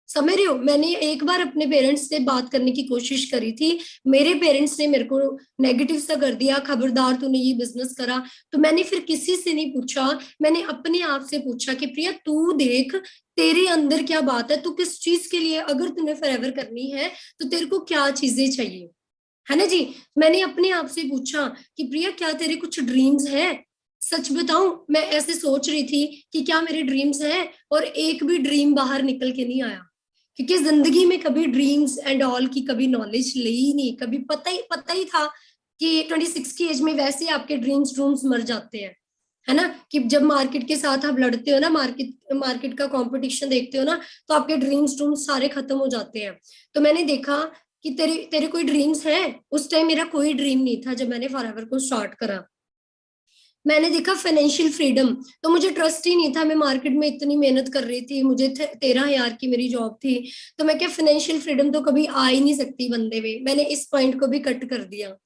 समझ रहे हो। मैंने एक बार अपने पेरेंट्स से बात करने की कोशिश करी थी, मेरे पेरेंट्स ने मेरे को नेगेटिव सा कर दिया, खबरदार तूने ये बिजनेस करा। तो मैंने फिर किसी से नहीं पूछा, मैंने अपने आप से पूछा कि प्रिया तू देख, तेरे अंदर क्या बात है, तू किस चीज के लिए, अगर तुम्हें फॉरएवर करनी है तो तेरे को क्या चीजें चाहिए, है ना जी। मैंने अपने आप से पूछा कि प्रिया क्या तेरे कुछ ड्रीम्स हैं। सच बताऊं, मैं ऐसे सोच रही थी कि क्या मेरे ड्रीम्स हैं, और एक भी ड्रीम बाहर निकल के नहीं आया, क्योंकि जिंदगी में कभी ड्रीम्स एंड ऑल की कभी नॉलेज ली ही नहीं, कभी पता ही था कि 26 की एज में वैसे आपके ड्रीम्स मर जाते हैं, है ना। कि जब मार्केट के साथ आप लड़ते हो ना, मार्केट मार्केट का कंपटीशन देखते हो ना, तो आपके ड्रीम्स सारे खत्म हो जाते हैं। तो मैंने देखा कि तेरे तेरे कोई ड्रीम्स हैं। उस टाइम मेरा कोई ड्रीम नहीं था जब मैंने फॉरएवर को स्टार्ट करा। मैंने देखा फाइनेंशियल फ्रीडम, तो मुझे ट्रस्ट ही नहीं था, मैं मार्केट में इतनी मेहनत कर रही थी, मुझे 13,000 की मेरी जॉब थी, तो मैं क्या फाइनेंशियल फ्रीडम तो कभी आ ही नहीं सकती बंदे में, मैंने इस पॉइंट को भी कट कर दिया।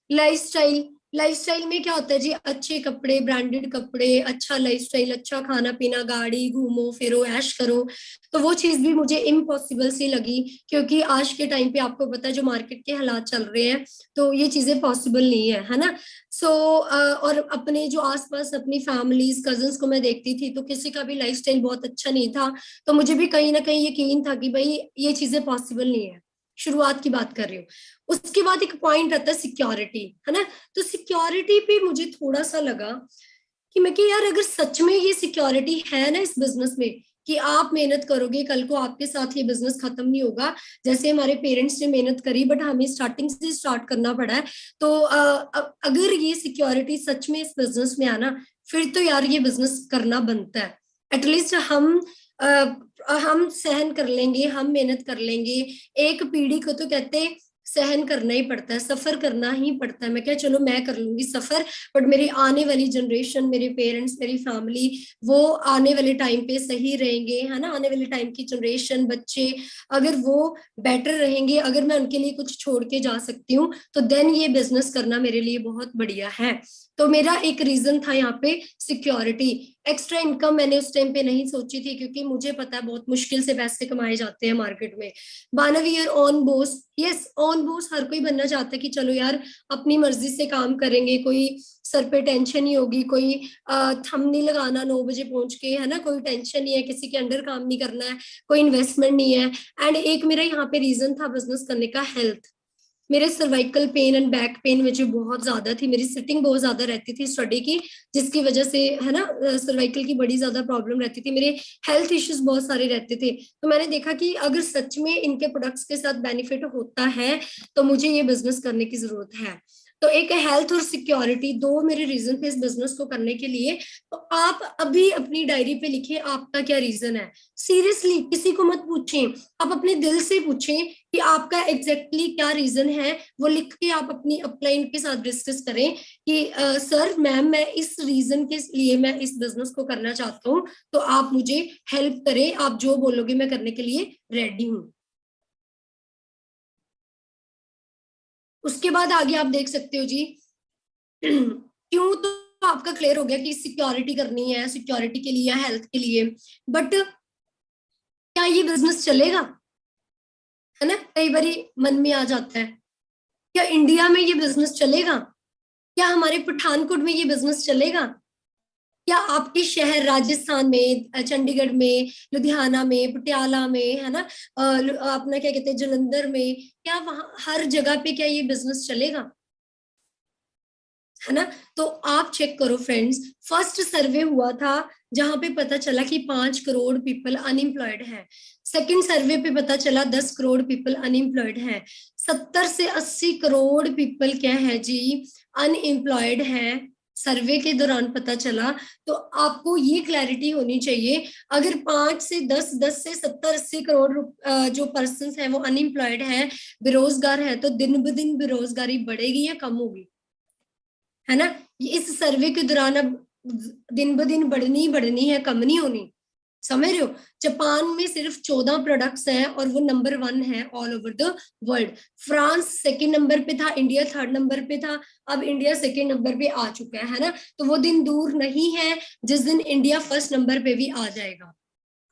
लाइफस्टाइल, लाइफस्टाइल में क्या होता है जी, अच्छे कपड़े, ब्रांडेड कपड़े, अच्छा लाइफस्टाइल, अच्छा खाना पीना, गाड़ी, घूमो फिरो, ऐश करो। तो वो चीज भी मुझे इम्पॉसिबल सी लगी, क्योंकि आज के टाइम पे आपको पता है जो मार्केट के हालात चल रहे हैं, तो ये चीजें पॉसिबल नहीं है ना। सो और अपने जो आसपास अपनी फैमिलीज, कजन्स को मैं देखती थी, तो किसी का भी लाइफस्टाइल बहुत अच्छा नहीं था, तो मुझे भी कहीं ना कहीं यकीन था कि भाई ये चीजें पॉसिबल नहीं है। शुरुआत की बात कर रही हूँ। उसके बाद एक पॉइंट आता है सिक्योरिटी, है ना। तो सिक्योरिटी पे मुझे थोड़ा सा लगा कि मैं कि यार अगर सच में ये सिक्योरिटी है ना इस बिजनेस में, कि आप मेहनत करोगे कल को आपके साथ ये बिजनेस खत्म नहीं होगा, जैसे हमारे पेरेंट्स ने मेहनत करी बट हमें स्टार्टिंग से स्टार्ट करना पड़ा है, तो अगर ये सिक्योरिटी सच में इस बिजनेस में आना, फिर तो यार ये बिजनेस करना बनता है। एटलीस्ट हम हम सहन कर लेंगे, हम मेहनत कर लेंगे। एक पीढ़ी को तो कहते सहन करना ही पड़ता है, सफर करना ही पड़ता है। मैं क्या, चलो मैं कर लूंगी सफर, बट मेरी आने वाली जनरेशन, मेरे पेरेंट्स, मेरी फैमिली, वो आने वाले टाइम पे सही रहेंगे, है ना। आने वाले टाइम की जनरेशन, बच्चे, अगर वो बेटर रहेंगे, अगर मैं उनके लिए कुछ छोड़ के जा सकती हूँ, तो देन ये बिजनेस करना मेरे लिए बहुत बढ़िया है। तो मेरा एक रीजन था यहाँ पे सिक्योरिटी। एक्स्ट्रा इनकम मैंने उस टाइम पे नहीं सोची थी, क्योंकि मुझे पता है बहुत मुश्किल से पैसे कमाए जाते हैं मार्केट में। मानव your own boss, yes own boss हर कोई बनना चाहता है कि चलो यार अपनी मर्जी से काम करेंगे, कोई सर पे टेंशन नहीं होगी, कोई थम नहीं लगाना 9 बजे पहुंच के, है ना, कोई टेंशन नहीं है, किसी के अंडर काम नहीं करना है, कोई इन्वेस्टमेंट नहीं है। एंड एक मेरा यहाँ पे रीजन था बिजनेस करने का, हेल्थ। मेरे cervical pain and back pain मुझे बहुत ज्यादा थी, मेरी सिटिंग बहुत ज्यादा रहती थी स्टडी की, जिसकी वजह से, है ना, सर्वाइकल की बड़ी ज्यादा प्रॉब्लम रहती थी, मेरे हेल्थ इश्यूज बहुत सारे रहते थे। तो मैंने देखा कि अगर सच में इनके प्रोडक्ट्स के साथ बेनिफिट होता है, तो मुझे ये बिजनेस करने की जरूरत है। तो एक हेल्थ और सिक्योरिटी, दो मेरे रीजन थे इस बिजनेस को करने के लिए। तो आप अभी अपनी डायरी पे लिखिए आपका क्या रीजन है। सीरियसली किसी को मत पूछें, आप अपने दिल से पूछें कि आपका एग्जैक्टली क्या रीजन है। वो लिख के आप अपनी अपलाइन के साथ डिस्कस करें कि सर मैम, मैं इस रीजन के लिए मैं इस बिजनेस को करना चाहता हूँ, तो आप मुझे हेल्प करें, आप जो बोलोगे मैं करने के लिए रेडी हूँ। उसके बाद आगे आप देख सकते हो जी। क्यों, तो आपका क्लियर हो गया कि सिक्योरिटी करनी है, सिक्योरिटी के लिए, हेल्थ के लिए। बट क्या ये बिजनेस चलेगा, है ना, कई बार मन में आ जाता है, क्या इंडिया में ये बिजनेस चलेगा, क्या हमारे पठानकोट में ये बिजनेस चलेगा, क्या आपके शहर राजस्थान में, चंडीगढ़ में, लुधियाना में, पटियाला में, है ना, अपना क्या कहते हैं जलंधर में, क्या वहां हर जगह पे क्या ये बिजनेस चलेगा, है ना। तो आप चेक करो फ्रेंड्स, फर्स्ट सर्वे हुआ था जहां पे पता चला कि 5 करोड़ पीपल अनएम्प्लॉयड है। सेकंड सर्वे पे पता चला 10 करोड़ पीपल अनएम्प्लॉयड है। 70 से 80 करोड़ पीपल क्या है जी, अनएम्प्लॉयड है, सर्वे के दौरान पता चला। तो आपको ये क्लैरिटी होनी चाहिए, अगर 5 से 10, 10 से 70, 80 करोड़ जो पर्सन है वो अनएम्प्लॉयड है, बेरोजगार है, तो दिन ब दिन बेरोजगारी बढ़ेगी या कम होगी, है ना। इस सर्वे के दौरान अब दिन ब दिन बढ़नी है, कम नहीं होनी। समझ रहे हो, जापान में सिर्फ 14 प्रोडक्ट्स हैं और वो नंबर 1 है all over the world. France second number पे था, इंडिया थर्ड नंबर पे था, अब इंडिया सेकंड नंबर पे आ चुका है ना। तो वो दिन दूर नहीं है जिस दिन इंडिया फर्स्ट नंबर पे भी आ जाएगा।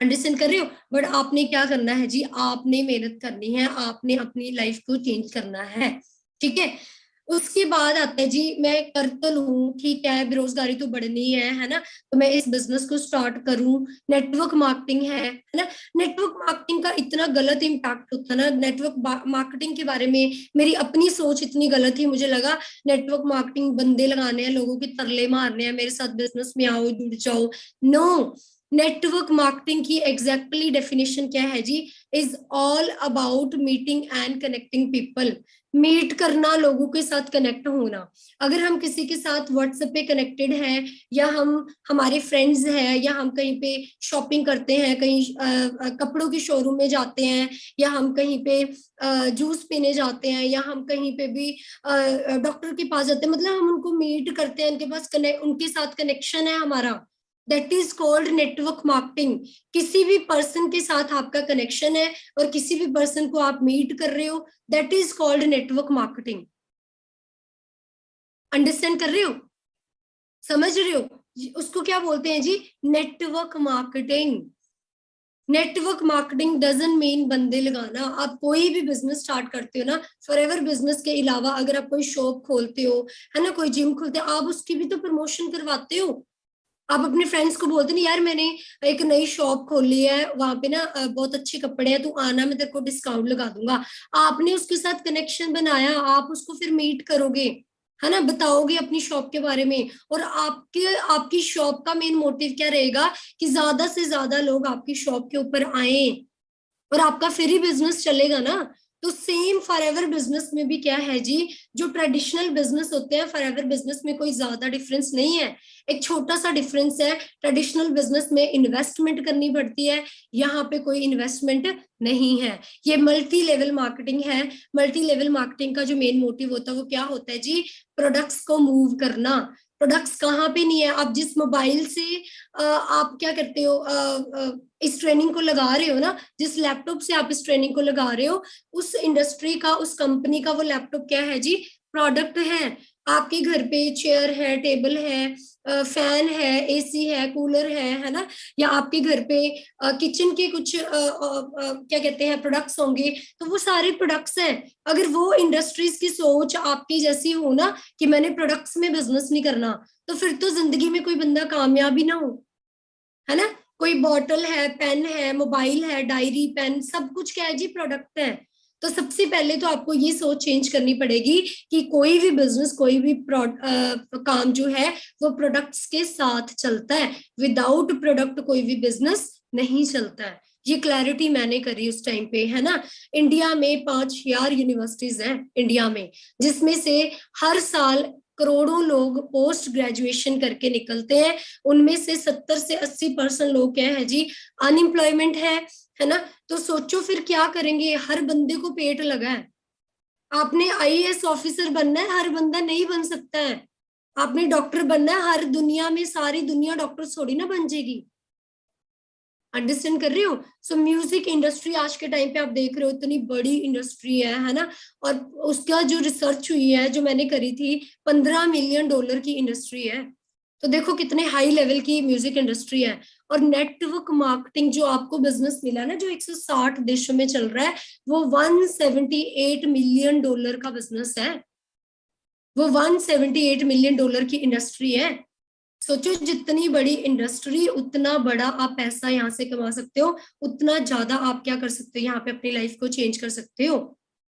अंडरस्टैंड कर रहे हो। बट आपने क्या करना है जी, आपने मेहनत करनी है, आपने अपनी लाइफ को चेंज करना है, ठीक है। उसके बाद आता है जी, मैं कर तो लूं, ठीक है, बेरोजगारी तो बढ़नी है ना, तो मैं इस बिजनेस को स्टार्ट करूं। नेटवर्क मार्केटिंग है ना। नेटवर्क मार्केटिंग का इतना गलत इम्पैक्ट होता है ना, नेटवर्क मार्केटिंग के बारे में मेरी अपनी सोच इतनी गलत थी, मुझे लगा नेटवर्क मार्केटिंग बंदे लगाने हैं, लोगों के तरले मारने हैं, मेरे साथ बिजनेस में आओ, जुड़ जाओ। नो, नेटवर्क मार्केटिंग की एग्जैक्टली डेफिनेशन क्या है जी, is all about meeting and connecting people. Meet करना, लोगों के साथ कनेक्ट होना। अगर हम किसी के साथ व्हाट्सएप पे कनेक्टेड हैं, या हम हमारे फ्रेंड्स हैं, या हम कहीं पे शॉपिंग करते हैं, कहीं कपड़ों के शोरूम में जाते हैं, या हम कहीं पे जूस पीने जाते हैं, या हम कहीं पे भी डॉक्टर के पास जाते हैं, मतलब हम उनको मीट करते हैं, उनके पास कनेक्ट, उनके साथ कनेक्शन है हमारा, that is called network marketing. किसी भी पर्सन के साथ आपका कनेक्शन है और किसी भी पर्सन को आप मीट कर रहे हो, that is called network marketing. Understand कर रहे हो, समझ रहे हो, उसको क्या बोलते हैं जी, network marketing. Network marketing doesn't mean बंदे लगाना। आप कोई भी बिजनेस स्टार्ट करते हो ना, फॉरएवर बिजनेस के अलावा अगर आप कोई शॉप खोलते हो, है ना, कोई जिम खोलते हो, आप उसकी भी तो प्रमोशन करवाते हो। आप अपने फ्रेंड्स को बोलते नहीं, यार मैंने एक नई शॉप खोली है, वहां पे ना बहुत अच्छे कपड़े हैं, तू आना, मैं तेरे को डिस्काउंट लगा दूंगा। आपने उसके साथ कनेक्शन बनाया, आप उसको फिर मीट करोगे, है ना, बताओगे अपनी शॉप के बारे में। और आपके आपकी शॉप का मेन मोटिव क्या रहेगा, कि ज्यादा से ज्यादा लोग आपकी शॉप के ऊपर आए, और आपका फिर ही बिजनेस चलेगा ना। तो सेम फॉरएवर बिजनेस में भी क्या है जी, जो ट्रेडिशनल बिजनेस होते हैं फॉरएवर बिजनेस में कोई ज्यादा डिफरेंस नहीं है। एक छोटा सा डिफरेंस है, ट्रेडिशनल बिजनेस में इन्वेस्टमेंट करनी पड़ती है, यहाँ पे कोई इन्वेस्टमेंट नहीं है। ये मल्टी लेवल मार्केटिंग है। मल्टी लेवल मार्केटिंग का जो मेन मोटिव होता है वो क्या होता है जी, प्रोडक्ट्स को मूव करना। प्रोडक्ट्स कहाँ पे नहीं है, आप जिस मोबाइल से आप क्या करते हो, इस ट्रेनिंग को लगा रहे हो ना, जिस लैपटॉप से आप इस ट्रेनिंग को लगा रहे हो, उस इंडस्ट्री का, उस कंपनी का वो लैपटॉप क्या है जी, प्रोडक्ट है। आपके घर पे चेयर है, टेबल है, फैन है, एसी है, कूलर है ना, या आपके घर पे किचन के कुछ क्या कहते हैं प्रोडक्ट्स होंगे, तो वो सारे प्रोडक्ट्स हैं। अगर वो इंडस्ट्रीज की सोच आपकी जैसी हो ना कि मैंने प्रोडक्ट्स में बिजनेस नहीं करना, तो फिर तो जिंदगी में कोई बंदा कामयाब ही ना हो, है ना। कोई बॉटल है, पेन है, मोबाइल है, डायरी, पेन, सब कुछ क्या है जी, प्रोडक्ट है। तो सबसे पहले तो आपको ये सोच चेंज करनी पड़ेगी कि कोई भी बिजनेस, कोई भी काम जो है वो प्रोडक्ट्स के साथ चलता है। विदाउट प्रोडक्ट कोई भी बिजनेस नहीं चलता है। ये क्लैरिटी मैंने करी उस टाइम पे, है ना। इंडिया में 5,000 यूनिवर्सिटीज हैं इंडिया में, जिसमें से हर साल करोड़ों लोग पोस्ट ग्रेजुएशन करके निकलते हैं। उनमें से 70 से 80% लोग क्या है जी, अनएम्प्लॉयमेंट है ना। तो सोचो फिर क्या करेंगे, हर बंदे को पेट लगा है। आपने आईएएस ऑफिसर बनना है, हर बंदा नहीं बन सकता है। आपने डॉक्टर बनना है, हर दुनिया में सारी दुनिया डॉक्टर थोड़ी ना बन जाएगी। अंडरस्टैंड कर रहे हो। सो म्यूजिक इंडस्ट्री आज के टाइम पे आप देख रहे हो इतनी बड़ी इंडस्ट्री है ना। और उसका जो रिसर्च हुई है, जो मैंने करी थी, $15 मिलियन की इंडस्ट्री है। तो देखो कितने हाई लेवल की म्यूजिक इंडस्ट्री है। और नेटवर्क मार्केटिंग जो आपको बिजनेस मिला ना, जो 160 देशों में चल रहा है, वो $178 मिलियन का बिजनेस है। वो $178 मिलियन की इंडस्ट्री है। सोचो जितनी बड़ी इंडस्ट्री, उतना बड़ा आप पैसा यहाँ से कमा सकते हो, उतना ज्यादा आप क्या कर सकते हो, यहाँ पे अपनी लाइफ को चेंज कर सकते हो,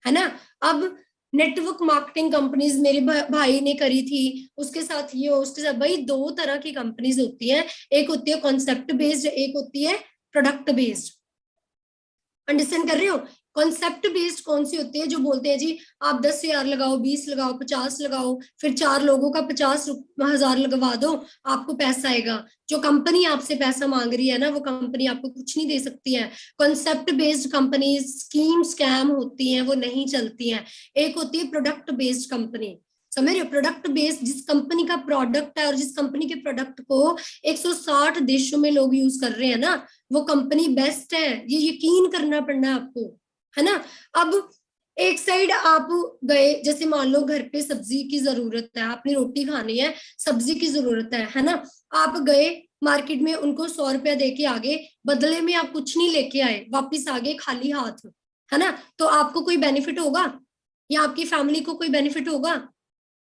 है ना। अब नेटवर्क मार्केटिंग कंपनीज मेरे भाई ने करी थी, उसके साथ ये, उसके साथ भाई, दो तरह की कंपनीज होती है। एक होती है कॉन्सेप्ट बेस्ड, एक होती है प्रोडक्ट बेस्ड। अंडरस्टैंड कर रहे हो। कॉन्सेप्ट बेस्ड कौन सी होती है, जो बोलते हैं जी आप 10,000 लगाओ, 20 लगाओ, 50 लगाओ, फिर 4 लोगों का 50,000 लगवा दो, आपको पैसा आएगा। जो कंपनी आपसे पैसा मांग रही है ना, वो कंपनी आपको कुछ नहीं दे सकती है। Concept based company scheme scam होती हैं, वो नहीं चलती हैं। एक होती है प्रोडक्ट बेस्ड कंपनी, समझ रहे हो। प्रोडक्ट बेस्ड, जिस कंपनी का प्रोडक्ट है और जिस कंपनी के प्रोडक्ट को 160 देशों में लोग यूज कर रहे हैं ना, वो कंपनी बेस्ट है। ये यकीन करना पड़ना है आपको, है ना। अब एक साइड आप गए, जैसे मान लो घर पे सब्जी की जरूरत है, आपने रोटी खानी है, सब्जी की जरूरत है ना। आप गए मार्केट में, उनको 100 रुपया दे के आगे, बदले में आप कुछ नहीं लेके आए, वापिस आ गए खाली हाथ, है ना। तो आपको कोई बेनिफिट होगा, या आपकी फैमिली को कोई बेनिफिट होगा?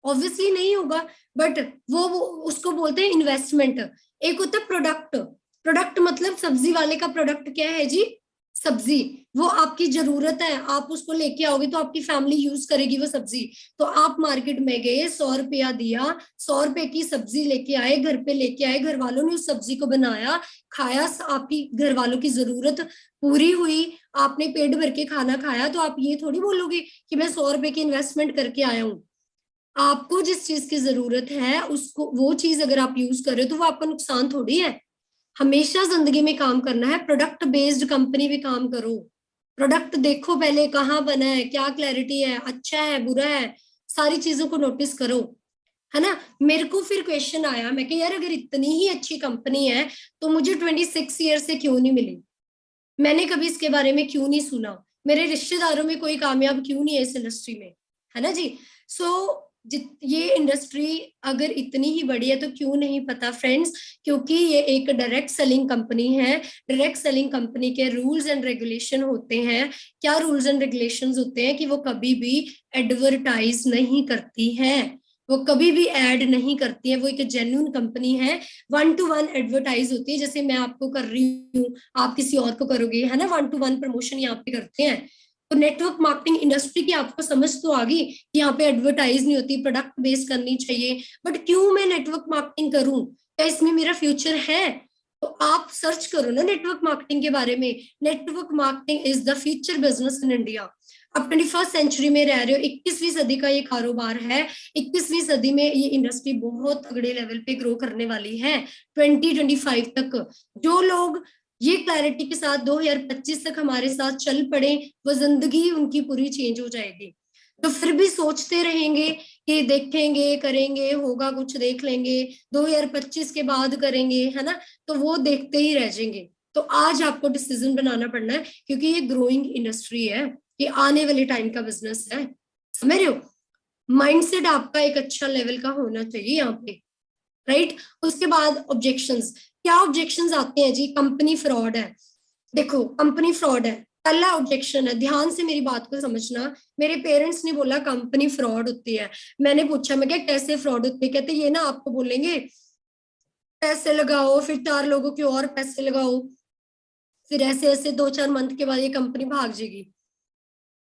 ऑब्वियसली नहीं होगा। बट वो उसको बोलते हैं इन्वेस्टमेंट। एक होता है प्रोडक्ट। प्रोडक्ट मतलब सब्जी वाले का प्रोडक्ट क्या है जी, सब्जी। वो आपकी जरूरत है, आप उसको लेके आओगे तो आपकी फैमिली यूज करेगी वो सब्जी। तो आप मार्केट में गए, 100 रुपया दिया, 100 रुपए की सब्जी लेके आए, घर पे लेके आए, घर वालों ने उस सब्जी को बनाया, खाया, आपकी घर वालों की जरूरत पूरी हुई, आपने पेट भर के खाना खाया। तो आप ये थोड़ी बोलोगे कि मैं 100 रुपए की इन्वेस्टमेंट करके आया हूँ। आपको जिस चीज की जरूरत है, उसको, वो चीज अगर आप यूज कर रहे हो तो वो आपका नुकसान थोड़ी है। हमेशा जिंदगी में काम करना है, प्रोडक्ट बेस्ड कंपनी में काम करो। प्रोडक्ट देखो पहले कहाँ बना है, क्या क्लैरिटी है, अच्छा है, बुरा है, सारी चीजों को नोटिस करो, है ना। मेरे को फिर क्वेश्चन आया, मैं कि यार अगर इतनी ही अच्छी कंपनी है तो मुझे 26 ईयर से क्यों नहीं मिली, मैंने कभी इसके बारे में क्यों नहीं सुना, मेरे रिश्तेदारों में कोई कामयाब क्यों नहीं है इस इंडस्ट्री में, है ना जी। सो ये इंडस्ट्री अगर इतनी ही बड़ी है तो क्यों नहीं पता फ्रेंड्स, क्योंकि ये एक डायरेक्ट सेलिंग कंपनी है। डायरेक्ट सेलिंग कंपनी के रूल्स एंड रेगुलेशन होते हैं। क्या रूल्स एंड रेगुलेशंस होते हैं कि वो कभी भी एडवर्टाइज नहीं करती है, वो कभी भी ऐड नहीं करती है, वो एक जेन्युइन कंपनी है। 1-to-1 एडवर्टाइज होती है, जैसे मैं आपको कर रही हूँ, आप किसी और को करोगे, है ना। 1-to-1 प्रमोशन यहाँ पे करते हैं। तो नेटवर्क मार्केटिंग इंडस्ट्री की आपको समझ तो आ गई कि यहाँ पे एडवर्टाइज नहीं होती, प्रोडक्ट बेस करनी चाहिए। बट क्यों मैं नेटवर्क मार्केटिंग करूं, क्या इसमें मेरा फ्यूचर है? तो आप सर्च करो ना नेटवर्क मार्केटिंग के बारे में। Network marketing is the future business in India. अब 21st सेंचुरी में रह रहे हो, 21वीं सदी का ये कारोबार है, 21वीं सदी में ये इंडस्ट्री बहुत तगड़े लेवल पे ग्रो करने वाली है 2025 तक। जो लोग ये क्लैरिटी के साथ 2025 तक हमारे साथ चल पड़े, वो जिंदगी उनकी पूरी चेंज हो जाएगी। तो फिर भी सोचते रहेंगे कि देखेंगे, करेंगे, होगा कुछ, देख लेंगे, 2025 के बाद करेंगे, है ना, तो वो देखते ही रह जाएंगे। तो आज आपको डिसीजन बनाना पड़ना है, क्योंकि ये ग्रोइंग इंडस्ट्री है, ये आने वाले टाइम का बिजनेस है, समझ रहे हो। माइंडसेट आपका एक अच्छा लेवल का होना चाहिए यहाँ पे, राइट। उसके बाद ऑब्जेक्शंस, क्या ऑब्जेक्शंस आते हैं जी? कंपनी फ्रॉड है। देखो, कंपनी फ्रॉड है, पहला ऑब्जेक्शन है, ध्यान से मेरी बात को समझना। मेरे पेरेंट्स ने बोला कंपनी फ्रॉड होती है, मैंने पूछा, मैं क्या कैसे फ्रॉड होती है? कहते ये ना आपको बोलेंगे पैसे लगाओ, फिर 4 लोगों के और पैसे लगाओ, फिर ऐसे ऐसे 2-4 मंथ के बाद ये कंपनी भाग जाएगी।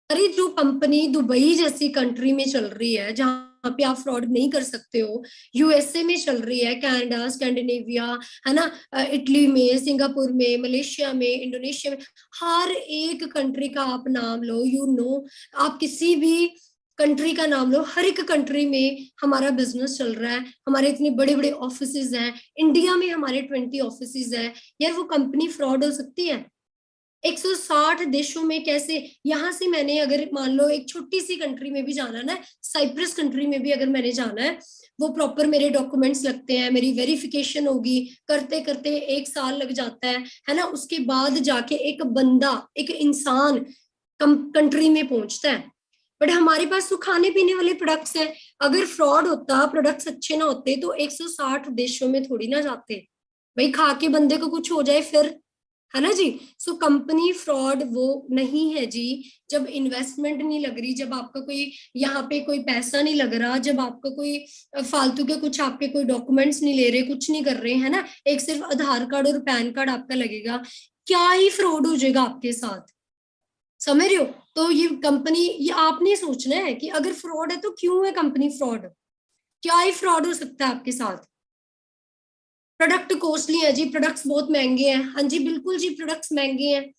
अरे जो कंपनी दुबई जैसी कंट्री में चल रही है, जहां पे आप फ्रॉड नहीं कर सकते हो, यूएसए में चल रही है, कनाडा, स्कैंडिनेविया, है ना, इटली में, सिंगापुर में, मलेशिया में, इंडोनेशिया में, हर एक कंट्री का आप नाम लो, आप किसी भी कंट्री का नाम लो, हर एक कंट्री में हमारा बिजनेस चल रहा है, हमारे इतने बड़े बड़े ऑफिसेज हैं, इंडिया में हमारे 20 ऑफिसेज हैं। यार वो कंपनी फ्रॉड हो सकती है? 160 देशों में कैसे? यहां से मैंने अगर मान लो एक छोटी सी कंट्री में भी जाना ना, साइप्रस कंट्री में भी अगर मैंने जाना है, वो प्रॉपर मेरे डॉक्यूमेंट्स लगते हैं, मेरी वेरिफिकेशन होगी, करते करते 1 साल लग जाता है ना, उसके बाद जाके एक बंदा, एक इंसान कंट्री में पहुंचता है। बट हमारे पास तो खाने पीने वाले प्रोडक्ट्स हैं, अगर फ्रॉड होता, प्रोडक्ट्स अच्छे ना होते, तो 160 देशों में थोड़ी ना जाते। भाई खा के बंदे को कुछ हो जाए फिर, है ना जी। सो कंपनी फ्रॉड वो नहीं है जी, जब इन्वेस्टमेंट नहीं लग रही, जब आपका कोई यहाँ पे कोई पैसा नहीं लग रहा, जब आपका कोई फालतू के कुछ आपके कोई डॉक्यूमेंट्स नहीं ले रहे, कुछ नहीं कर रहे, है ना, एक सिर्फ आधार कार्ड और पैन कार्ड आपका लगेगा, क्या ही फ्रॉड हो जाएगा आपके साथ, समझ रहे हो। तो ये कंपनी, ये आपने सोचना है कि अगर फ्रॉड है तो क्यों है कंपनी फ्रॉड, क्या ही फ्रॉड हो सकता है आपके साथ। प्रोडक्ट कॉस्टली है जी, प्रोडक्ट्स बहुत महंगे हैं, हाँ जी बिल्कुल जी, प्रोडक्ट्स महंगे हैं।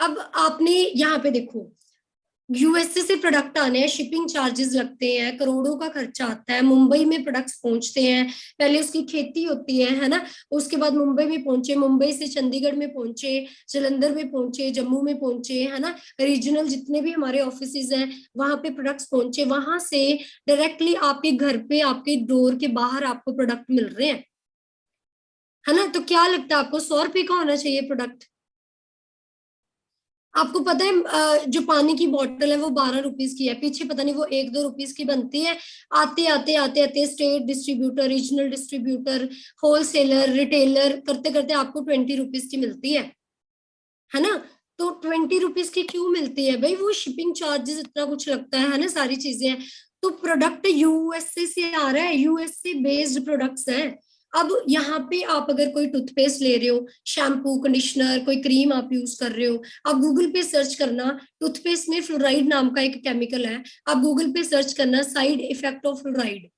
अब आपने यहाँ पे देखो, यूएसए से प्रोडक्ट आने हैं, शिपिंग चार्जेस लगते हैं, करोड़ों का खर्चा आता है, मुंबई में प्रोडक्ट्स पहुंचते हैं, पहले उसकी खेती होती है ना, उसके बाद मुंबई में पहुंचे, मुंबई से चंडीगढ़ में पहुंचे, जालंधर में पहुंचे, जम्मू में पहुंचे, है ना, रीजनल जितने भी हमारे ऑफिसेज हैं वहां पे प्रोडक्ट्स पहुंचे, वहां से डायरेक्टली आपके घर पे, आपके डोर के बाहर आपको प्रोडक्ट मिल रहे हैं, है ना। तो क्या लगता है आपको 100 रुपए का होना चाहिए प्रोडक्ट? आपको पता है जो पानी की बोतल है वो 12 रुपीज की है, पीछे पता नहीं वो 1-2 रुपीज की बनती है, आते आते आते आते state distributor, regional distributor, wholesaler, retailer करते करते आपको 20 रुपीज की मिलती है ना। तो 20 रुपीज की क्यों मिलती है भाई? वो शिपिंग चार्जेस इतना कुछ लगता है ना, सारी चीजें हैं। तो प्रोडक्ट यूएसए से आ रहा है, यूएसए बेस्ड प्रोडक्ट्स हैं। अब यहाँ पे आप अगर कोई टूथपेस्ट ले रहे हो, शैम्पू, कंडीशनर, कोई क्रीम आप यूज कर रहे हो, आप गूगल पे सर्च करना, टूथपेस्ट में फ्लोराइड नाम का एक केमिकल है, आप गूगल पे सर्च करना साइड इफेक्ट ऑफ फ्लोराइड,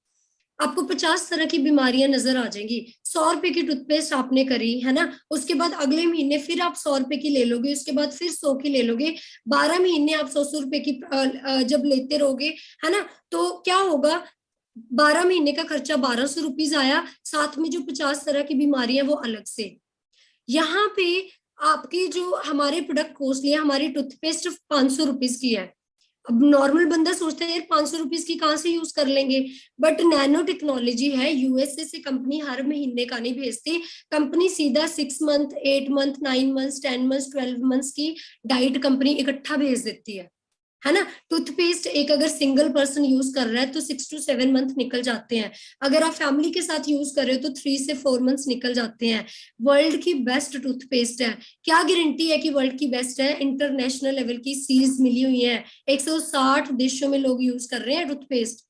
आपको 50 तरह की बीमारियां नजर आ जाएंगी। 100 रुपए की टूथपेस्ट आपने करी, है ना, उसके बाद अगले महीने फिर आप 100 रुपए की ले लोगे, उसके बाद फिर 100 की ले लोगे, 12 महीने आप 100 रुपए की जब लेते रहोगे, है ना, तो क्या होगा? 12 महीने का खर्चा 1200 रुपीज आया, साथ में जो 50 तरह की बीमारियां वो अलग से। यहाँ पे आपकी जो हमारे प्रोडक्ट कॉस्टली है, हमारी टूथपेस्ट 500 रुपीज की है। अब नॉर्मल बंदा सोचता है यार 500 रुपीज की कहाँ से यूज कर लेंगे, बट नैनो टेक्नोलॉजी है, यूएसए से कंपनी हर महीने का नहीं भेजती, कंपनी सीधा 6 month, 8 month, 9 month, 10 month, 12 month की डाइट कंपनी इकट्ठा भेज देती है ना। टूथपेस्ट एक अगर सिंगल पर्सन यूज कर रहा है तो 6 to 7 मंथ निकल जाते हैं, अगर आप फैमिली के साथ यूज कर रहे हो तो 3 से 4 मंथ्स निकल जाते हैं। वर्ल्ड की बेस्ट टूथपेस्ट है, क्या गारंटी है कि वर्ल्ड की बेस्ट है? इंटरनेशनल लेवल की सील्स मिली हुई है, 160 देशों में लोग यूज कर रहे हैं टूथपेस्ट,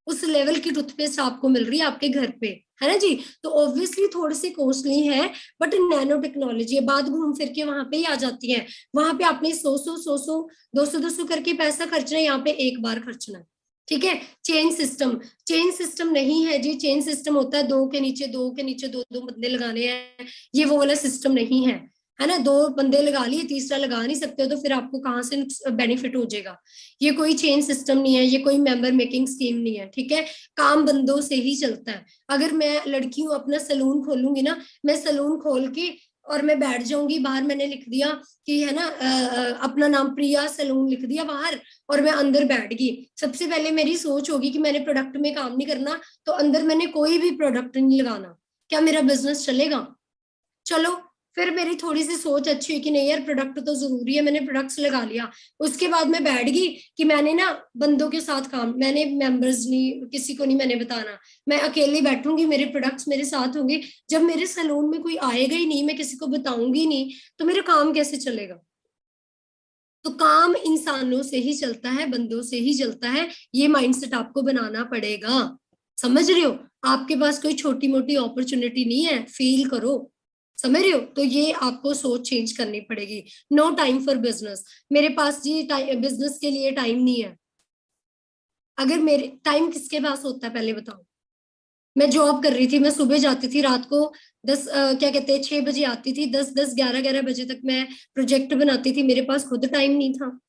उस लेवल की टूथपेस्ट आपको मिल रही है आपके घर पे, है ना जी। तो ऑब्वियसली थोड़ी सी कॉस्टली है, बट नैनो टेक्नोलॉजी है, बात घूम फिर के वहां पे ही आ जाती है। वहां पे आपने 100 200 करके पैसा खर्चना है, यहाँ पे एक बार खर्चना है, ठीक है। चेन सिस्टम नहीं है जी, चेन सिस्टम होता है दो के नीचे दो के नीचे दो दो बंदे लगाने हैं, ये वो वाला सिस्टम नहीं है, है ना, 2 बंदे लगा लिए, तीसरा लगा नहीं सकते हो, तो फिर आपको कहाँ से बेनिफिट हो जाएगा। ये कोई चेन सिस्टम नहीं है, ये कोई मेंबर मेकिंग स्कीम नहीं है, ठीक है। काम बंदों से ही चलता है। अगर मैं लड़की हूँ, अपना सलून खोलूंगी ना, मैं सलून खोल के और मैं बैठ जाऊंगी बाहर, मैंने लिख दिया कि है ना अपना नाम प्रिया सलून लिख दिया बाहर, और मैं अंदर बैठ गई, सबसे पहले मेरी सोच होगी कि मैंने प्रोडक्ट में काम नहीं करना, तो अंदर मैंने कोई भी प्रोडक्ट नहीं लगाना, क्या मेरा बिजनेस चलेगा? चलो, फिर मेरी थोड़ी सी सोच अच्छी हुई कि नहीं यार, प्रोडक्ट तो जरूरी है, मैंने प्रोडक्ट्स लगा लिया। उसके बाद मैं बैठ गई कि मैंने ना बंदों के साथ काम, मैंने मेंबर्स नहीं, किसी को नहीं मैंने बताना, मैं अकेले बैठूंगी, मेरे प्रोडक्ट्स मेरे साथ होंगे। जब मेरे सैलून में कोई आएगा ही नहीं, मैं किसी को बताऊंगी नहीं, तो मेरा काम कैसे चलेगा? तो काम इंसानों से ही चलता है, बंदों से ही चलता है, ये माइंडसेट आपको बनाना पड़ेगा। समझ रहे हो? आपके पास कोई छोटी मोटी अपॉर्चुनिटी नहीं है, फील करो। समझ रहे हो? तो ये आपको सोच चेंज करनी पड़ेगी। नो टाइम फॉर बिजनेस, मेरे पास जी बिजनेस के लिए टाइम नहीं है। अगर मेरे टाइम किसके पास होता है पहले बताओ? मैं जॉब कर रही थी, मैं सुबह जाती थी, रात को क्या कहते हैं 6 बजे आती थी, 10 10 11 11 बजे तक मैं प्रोजेक्ट बनाती थी, मेरे पास खुद टाइम नहीं था।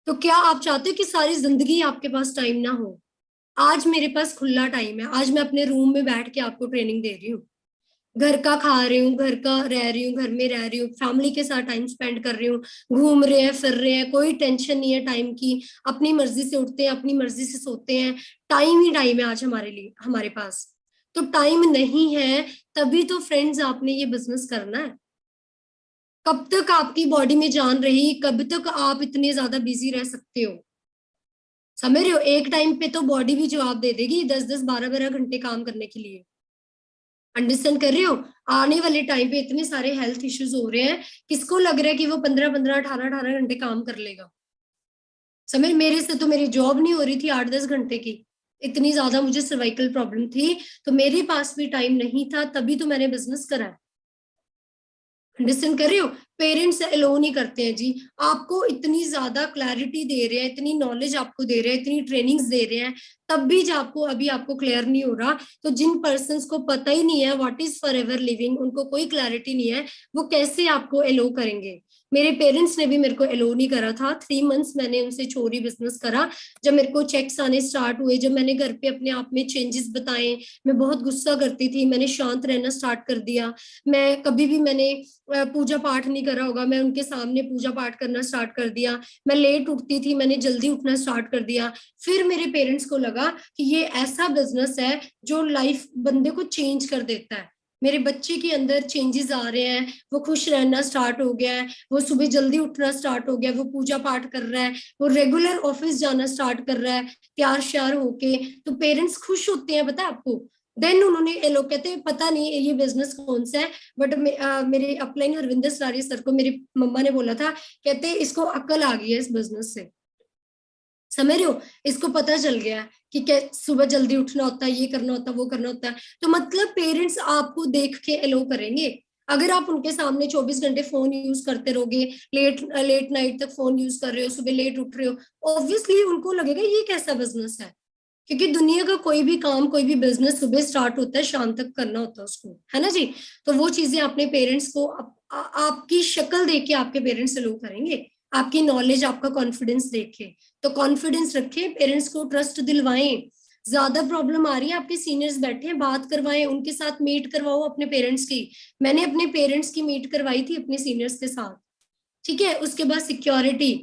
तो क्या आप चाहते हो कि सारी जिंदगी आपके पास टाइम ना हो? आज मेरे पास खुला टाइम है, आज मैं अपने रूम में बैठ के आपको ट्रेनिंग दे रही हूँ, घर का खा रही हूँ, घर का रह रही हूँ, घर में रह रही हूँ, फैमिली के साथ टाइम स्पेंड कर रही हूँ, घूम रहे हैं फिर रहे हैं, कोई टेंशन नहीं है टाइम की, अपनी मर्जी से उठते हैं, अपनी मर्जी से सोते हैं, टाइम ही टाइम है आज हमारे लिए, हमारे पास। तो टाइम नहीं है, तभी तो फ्रेंड्स आपने ये बिजनेस करना है। कब तक आपकी बॉडी में जान रही, कब तक आप इतने ज्यादा बिजी रह सकते हो? समझ रहे हो? एक टाइम पे तो बॉडी भी जवाब दे देगी 10 10 12 12 घंटे काम करने के लिए। अंडरस्टैंड कर रहे हो? आने वाले टाइम पे इतने सारे हेल्थ इश्यूज हो रहे हैं, किसको लग रहा है कि वो 15 15 18 18 घंटे काम कर लेगा? समझ, मेरे से तो मेरी जॉब नहीं हो रही थी 8 10 घंटे की, इतनी ज्यादा मुझे सर्वाइकल प्रॉब्लम थी, तो मेरे पास भी टाइम नहीं था, तभी तो मैंने बिजनेस करा। अंडरस्टैंड कर रहे हो? पेरेंट्स अलो नहीं करते हैं जी, आपको इतनी ज्यादा क्लैरिटी दे रहे हैं, इतनी नॉलेज आपको दे रहे हैं, इतनी ट्रेनिंग्स दे रहे हैं, तब भी जो आपको अभी आपको क्लियर नहीं हो रहा, तो जिन पर्सन्स को पता ही नहीं है what is for ever living, उनको कोई क्लैरिटी नहीं है, वो कैसे आपको एलो करेंगे? मेरे पेरेंट्स ने भी मेरे को एलो नहीं करा था, 3 मंथ्स मैंने उनसे चोरी बिजनेस करा। जब मेरे को चेक्स आने स्टार्ट हुए, जब मैंने घर पे अपने आप में चेंजेस बताए, मैं बहुत गुस्सा करती थी, मैंने शांत रहना स्टार्ट कर दिया। मैं कभी भी मैंने पूजा पाठ नहीं करा होगा, मैं उनके सामने पूजा पाठ करना स्टार्ट कर दिया। मैं लेट उठती थी, मैंने जल्दी उठना स्टार्ट कर दिया। फिर मेरे पेरेंट्स को लगा कि ये ऐसा बिजनेस है जो लाइफ बंदे को चेंज कर देता है। मेरे बच्चे के अंदर चेंजेस आ रहे हैं, वो खुश रहना स्टार्ट हो गया है, वो सुबह जल्दी उठना स्टार्ट हो गया, वो पूजा पाठ कर रहा है, वो रेगुलर ऑफिस जाना स्टार्ट कर रहा है तैयार श्यार होके। तो पेरेंट्स खुश होते हैं, पता है आपको? देन उन्होंने, ये लोग कहते हैं पता नहीं ये बिजनेस कौन सा है, बट मेरे अपलाइन हरविंदर सरारी सर को मेरी मम्मा ने बोला था, कहते इसको अक्ल आ गई है इस बिजनेस से। समझ रहे हो? इसको पता चल गया कि क्या सुबह जल्दी उठना होता है, ये करना होता है, वो करना होता है। तो मतलब पेरेंट्स आपको देख के एलो करेंगे। अगर आप उनके सामने 24 घंटे फोन यूज करते रहोगे, लेट लेट नाइट तक फोन यूज कर रहे हो, सुबह लेट उठ रहे हो, ऑब्वियसली उनको लगेगा ये कैसा बिजनेस है। क्योंकि दुनिया का कोई भी काम, कोई भी बिजनेस सुबह स्टार्ट होता है, शाम तक करना होता है उसको, है ना जी? तो वो चीजें अपने पेरेंट्स को आपकी शक्ल देख के आपके पेरेंट्स से लोग करेंगे, आपकी नॉलेज, आपका कॉन्फिडेंस देख के। तो कॉन्फिडेंस रखें, पेरेंट्स को ट्रस्ट दिलवाएं। ज्यादा प्रॉब्लम आ रही है, आपके सीनियर्स बैठे हैं, बात करवाएं, उनके साथ मीट करवाओ अपने पेरेंट्स की। मैंने अपने पेरेंट्स की मीट करवाई थी अपने सीनियर्स के साथ, ठीक है। उसके बाद सिक्योरिटी,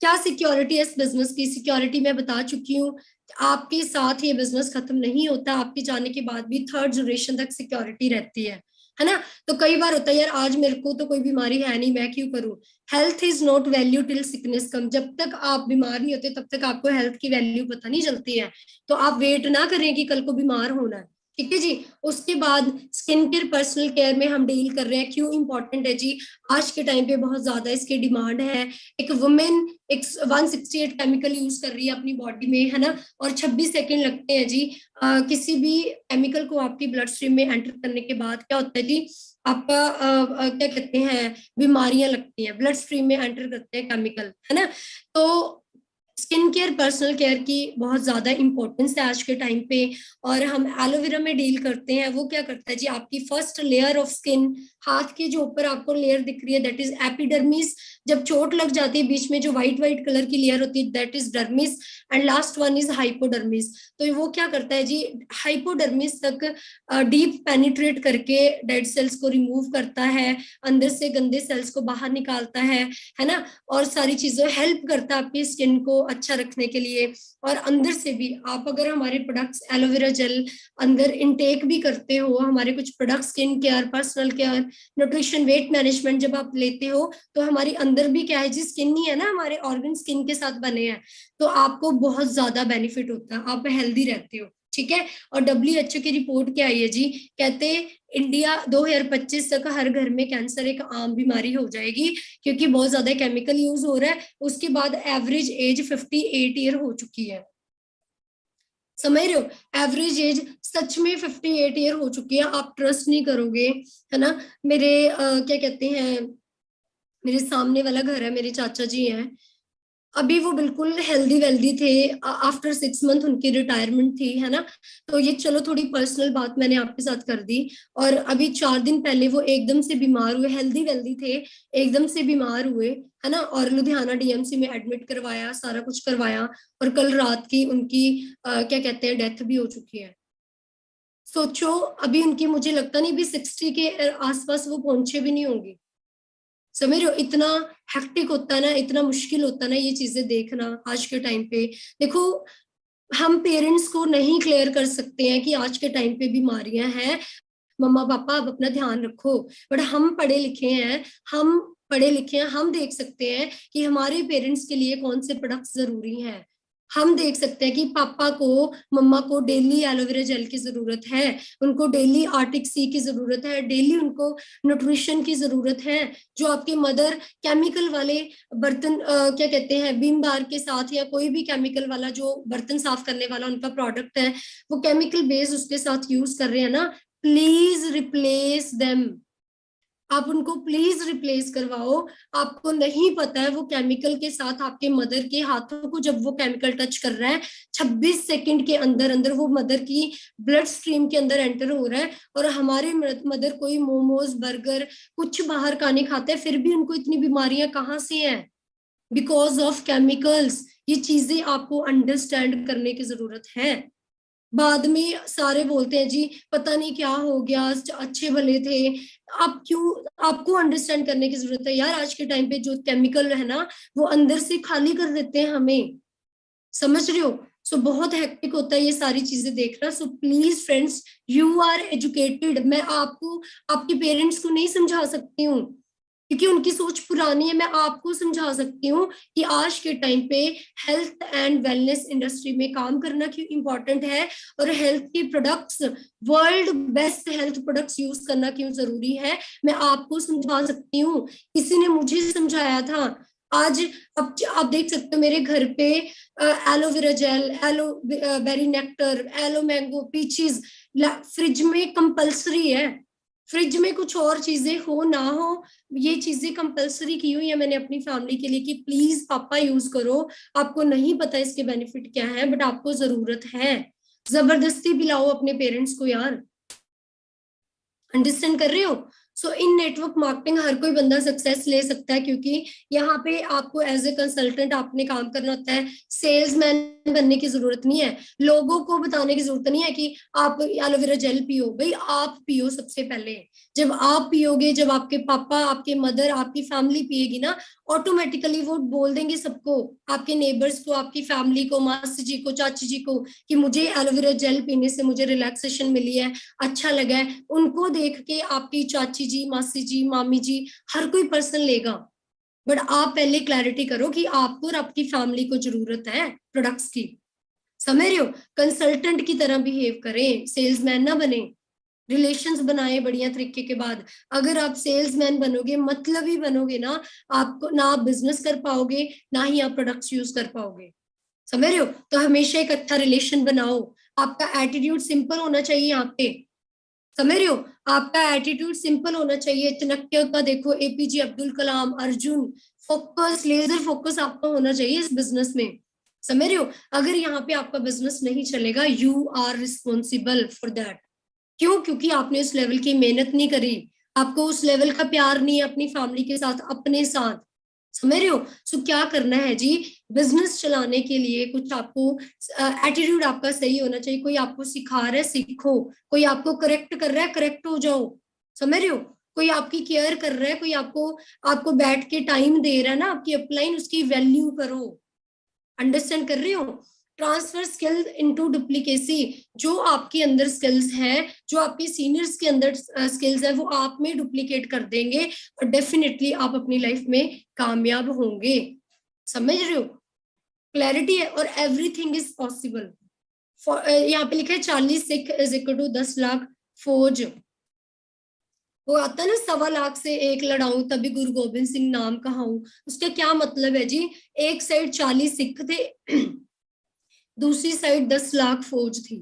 क्या सिक्योरिटी है इस बिजनेस की? सिक्योरिटी मैं बता चुकी हूँ। आपके साथ ये बिजनेस खत्म नहीं होता, आपके जाने के बाद भी 3rd जनरेशन तक सिक्योरिटी रहती है ना? तो कई बार होता है यार, आज मेरे को तो कोई बीमारी है नहीं, मैं क्यों करूं? Health is not value till sickness come, जब तक आप बीमार नहीं होते तब तक आपको हेल्थ की वैल्यू पता नहीं चलती है। तो आप वेट ना करें कि कल को बीमार होना है, ठीक है जी। उसके बाद स्किन केयर, पर्सनल केयर में हम डील कर रहे हैं, क्यों इंपॉर्टेंट है जी? आज के टाइम पे बहुत ज्यादा इसकी डिमांड है। एक वुमेन एक 168 केमिकल यूज कर रही है अपनी बॉडी में, है ना, और 26 सेकेंड लगते हैं जी किसी भी केमिकल को आपकी ब्लड स्ट्रीम में एंटर करने के बाद क्या होता है जी, आपका क्या कहते हैं, बीमारियां लगती हैं, ब्लड स्ट्रीम में एंटर करते हैं केमिकल, है ना। तो स्किन केयर पर्सनल केयर की बहुत ज्यादा इंपॉर्टेंस है आज के टाइम पे। और हम एलोवेरा में डील करते हैं, वो क्या करता है जी, आपकी फर्स्ट लेयर ऑफ स्किन, हाथ के जो ऊपर आपको लेयर दिख रही है दैट इज एपिडर्मिस। जब चोट लग जाती है बीच में जो व्हाइट व्हाइट कलर की लेयर होती है that is dermis. And last one is hypodermis. तो वो क्या करता है जी, हाइपोडर्मिस तक डीप पेनिट्रेट करके डेड सेल्स को रिमूव करता है, अंदर से गंदे सेल्स को बाहर निकालता है ना। और सारी चीजों हेल्प करता है आपकी स्किन को अच्छा रखने के लिए। और अंदर से भी आप अगर हमारे प्रोडक्ट्स एलोवेरा जेल अंदर इनटेक भी करते हो, हमारे कुछ product skin care, personal care, nutrition, weight management जब आप लेते हो, तो हमारी अंदर भी क्या है जी, स्किन ही है ना, हमारे ऑर्गन स्किन के साथ बने हैं, तो आपको बहुत ज्यादा बेनिफिट होता है, आप हेल्दी रहते हो। ठीक है। और WHO की रिपोर्ट क्या आई है जी, कहते इंडिया 2025 तक हर घर में कैंसर एक आम बीमारी हो जाएगी, क्योंकि बहुत ज्यादा केमिकल यूज हो रहा है। उसके बाद एवरेज एज 58 ईयर हो चुकी है, समझ रहे हो? एवरेज एज सच में 58 ईयर हो चुकी है, आप ट्रस्ट नहीं करोगे, है ना। मेरे क्या कहते हैं, मेरे सामने वाला घर है, मेरे चाचा जी हैं, अभी वो बिल्कुल हेल्दी वेल्दी थे। आफ्टर 6 मंथ उनकी रिटायरमेंट थी, है ना। तो ये चलो थोड़ी पर्सनल बात मैंने आपके साथ कर दी। और अभी 4 दिन पहले वो एकदम से बीमार हुए, हेल्दी वेल्दी थे, एकदम से बीमार हुए, है ना। और लुधियाना DMC में एडमिट करवाया, सारा कुछ करवाया, और कल रात की उनकी क्या कहते हैं, डेथ भी हो चुकी है। सोचो, अभी उनकी मुझे लगता नहीं भी 60 के आसपास वो पहुंचे भी नहीं होंगे। समझ रहे हो, इतना हेक्टिक होता है ना, इतना मुश्किल होता है ना ये चीजें देखना आज के टाइम पे। देखो, हम पेरेंट्स को नहीं क्लियर कर सकते हैं कि आज के टाइम पे बीमारियां हैं, मम्मा पापा अब अपना ध्यान रखो। बट हम पढ़े लिखे हैं, हम देख सकते हैं कि हमारे पेरेंट्स के लिए कौन से प्रोडक्ट्स जरूरी हैं। हम देख सकते हैं कि पापा को, मम्मा को डेली एलोवेरा जेल की जरूरत है, उनको डेली आर्टिक सी की जरूरत है, डेली उनको न्यूट्रिशन की जरूरत है। जो आपके मदर केमिकल वाले बर्तन क्या कहते हैं, विम बार के साथ या कोई भी केमिकल वाला जो बर्तन साफ करने वाला उनका प्रोडक्ट है, वो केमिकल बेस्ड उसके साथ यूज कर रहे हैं ना, प्लीज रिप्लेस देम। आप उनको प्लीज रिप्लेस करवाओ। आपको नहीं पता है वो केमिकल के साथ आपके मदर के हाथों को जब वो केमिकल टच कर रहा है, 26 सेकंड के अंदर अंदर वो मदर की ब्लड स्ट्रीम के अंदर एंटर हो रहा है। और हमारे मदर कोई मोमोज, बर्गर, कुछ बाहर का नहीं खाते, फिर भी उनको इतनी बीमारियां कहाँ से हैं? Because of chemicals. ये चीजें आपको अंडरस्टैंड करने की जरूरत है। बाद में सारे बोलते हैं जी पता नहीं क्या हो गया, अच्छे भले थे। आप क्यों, आपको अंडरस्टैंड करने की जरूरत है यार। आज के टाइम पे जो केमिकल है ना, वो अंदर से खाली कर देते हैं हमें, समझ रहे हो। सो बहुत हेक्टिक होता है ये सारी चीजें देखना। So please friends, you are educated. मैं आपको, आपके पेरेंट्स को नहीं समझा सकती हूँ, क्योंकि उनकी सोच पुरानी है। मैं आपको समझा सकती हूँ कि आज के टाइम पे हेल्थ एंड वेलनेस इंडस्ट्री में काम करना क्यों इंपॉर्टेंट है, और हेल्थ के products, world best health products use करना क्यों जरूरी है। मैं आपको समझा सकती हूँ, किसी ने मुझे समझाया था। आज अब आप देख सकते हो मेरे घर पे aloe vera gel, aloe berry nectar, aloe mango, peaches fridge में कंपलसरी है। फ्रिज में कुछ और चीजें हो ना हो, ये चीजें कंपलसरी की हुई है मैंने अपनी फैमिली के लिए कि प्लीज पापा यूज करो। आपको नहीं पता इसके बेनिफिट क्या है, बट आपको जरूरत है। जबरदस्ती पिलाओ अपने पेरेंट्स को यार, अंडरस्टैंड कर रहे हो। सो इन नेटवर्क मार्केटिंग हर कोई बंदा सक्सेस ले सकता है, क्योंकि यहाँ पे आपको एज ए कंसल्टेंट आपने काम करना होता है। सेल्समैन बनने की जरूरत नहीं है, लोगों को बताने की जरूरत नहीं है कि आप एलोवेरा जेल पियो। भाई आप पियो सबसे पहले। जब आप पियोगे, जब आपके पापा, आपके मदर, आपकी फैमिली पिएगी ना, ऑटोमेटिकली वो बोल देंगे सबको, आपके नेबर्स को, आपकी फैमिली को, मासी जी को, चाची जी को, कि मुझे एलोवेरा जेल पीने से मुझे रिलैक्सेशन मिली है, अच्छा लगा है। उनको देख के आपकी चाची जी, मासी जी, मामी जी, हर कोई पर्सन लेगा। बट आप पहले क्लैरिटी करो कि आपको और आपकी फैमिली को जरूरत है प्रोडक्ट्स की, समझ रहे हो। कंसल्टेंट की तरह बिहेव करें, सेल्समैन ना बने। रिलेशंस बनाए बढ़िया तरीके के बाद। अगर आप सेल्समैन बनोगे, मतलब ही बनोगे ना, आपको ना आप बिजनेस कर पाओगे, ना ही आप प्रोडक्ट्स यूज कर पाओगे, समझ रहे हो। तो हमेशा एक अच्छा रिलेशन बनाओ। आपका एटीट्यूड सिंपल होना चाहिए यहाँ पे, समझ रहे हो। आपका एटीट्यूड सिंपल होना चाहिए। चाणक्य का देखो, APJ Abdul Kalam, Arjun, focus, laser focus आपका होना चाहिए इस बिजनेस में। समझ रहे हो? अगर यहाँ पे आपका बिजनेस नहीं चलेगा, you are responsible for that. क्यों? क्योंकि आपने उस लेवल की मेहनत नहीं करी, आपको उस लेवल का प्यार नहीं है अपनी फैमिली के साथ, अपने साथ। समझ रहे हो? सो क्या करना है जी, बिजनेस चलाने के लिए कुछ आपको एटीट्यूड आपका सही होना चाहिए। कोई आपको सिखा रहा है, सीखो। कोई आपको करेक्ट कर रहा है, करेक्ट हो जाओ। समझ रहे हो? कोई आपकी केयर कर रहा है, कोई आपको आपको बैठ के टाइम दे रहा है ना, आपकी अपलाइन, उसकी वैल्यू करो। अंडरस्टैंड कर रही हो? Transfer skill into duplicacy. जो आपके अंदर स्किल्स हैं, जो आपके सीनियर्स के अंदर स्किल्स है, वो आप में डुप्लीकेट कर देंगे और डेफिनेटली आप अपनी लाइफ में कामयाब होंगे। समझ रहे हो? क्लैरिटी है? और एवरीथिंग इज पॉसिबल। यहाँ पे लिखा है 40 Sikh is equal to 10 lakh फौज। वो आता है ना, 1.25 लाख से एक लड़ाऊं तभी गुरु गोबिंद सिंह नाम कहाऊं। उसका क्या मतलब है जी? एक साइड 40 सिख थे, दूसरी साइड 10 लाख फौज थी।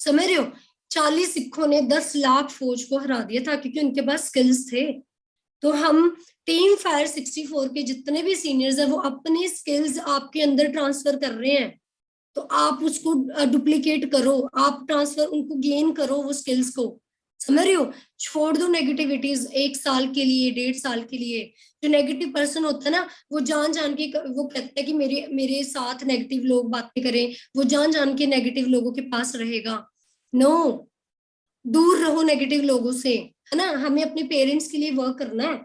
समझ रहे हो? 40 सिखों ने 10 लाख फौज को हरा दिया था, क्योंकि उनके पास स्किल्स थे। तो हम टीम फायर 64 के जितने भी सीनियर्स हैं, वो अपने स्किल्स आपके अंदर ट्रांसफर कर रहे हैं। तो आप उसको डुप्लीकेट करो, आप ट्रांसफर उनको गेन करो वो स्किल्स को। समझ रहे हो? छोड़ दो नेगेटिविटीज, 1 साल के लिए, 1.5 साल के लिए। जो नेगेटिव पर्सन होता है ना, वो जान जान के वो कहता है कि मेरे मेरे साथ नेगेटिव लोग बातें करें, वो जान जान के नेगेटिव लोगों के पास रहेगा। नो, दूर रहो नेगेटिव लोगों से, है ना? हमें अपने पेरेंट्स के लिए वर्क करना है,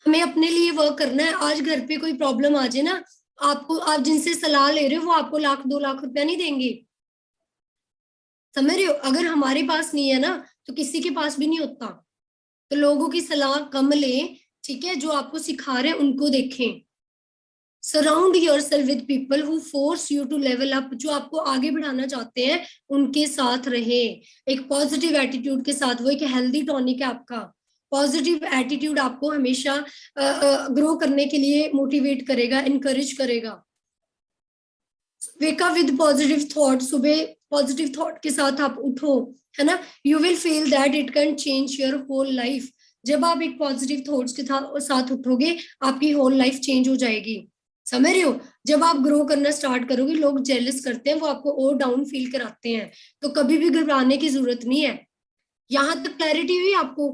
हमें अपने लिए वर्क करना है। आज घर पे कोई प्रॉब्लम आ जाए ना, आपको, आप जिनसे सलाह ले रहे हो, वो आपको 1 लाख 2 लाख रुपया नहीं देंगे। समझ रहे हो? अगर हमारे पास नहीं है ना, तो किसी के पास भी नहीं होता। तो लोगों की सलाह कम लें, ठीक है? जो आपको सिखा रहे हैं उनको देखें। Surround yourself with people who force you to level up. जो आपको आगे बढ़ाना चाहते हैं, उनके साथ रहे, एक पॉजिटिव एटीट्यूड के साथ। वो एक हेल्दी टॉनिक है आपका। पॉजिटिव एटीट्यूड आपको हमेशा ग्रो करने के लिए मोटिवेट करेगा, इनकरेज करेगा। Wake up with positive thought. सुबह पॉजिटिव थॉट के साथ आप उठो, है ना? You will feel that it can change your whole life. जब आप एक पॉजिटिव थॉट्स के साथ उठोगे, आपकी होल लाइफ चेंज हो जाएगी। समझ रहे हो? जब आप ग्रो करना स्टार्ट करोगे, लोग जेलस करते हैं, वो आपको और डाउन फील कराते हैं। तो कभी भी घबराने की जरूरत नहीं है। यहां तक क्लैरिटी हुई आपको?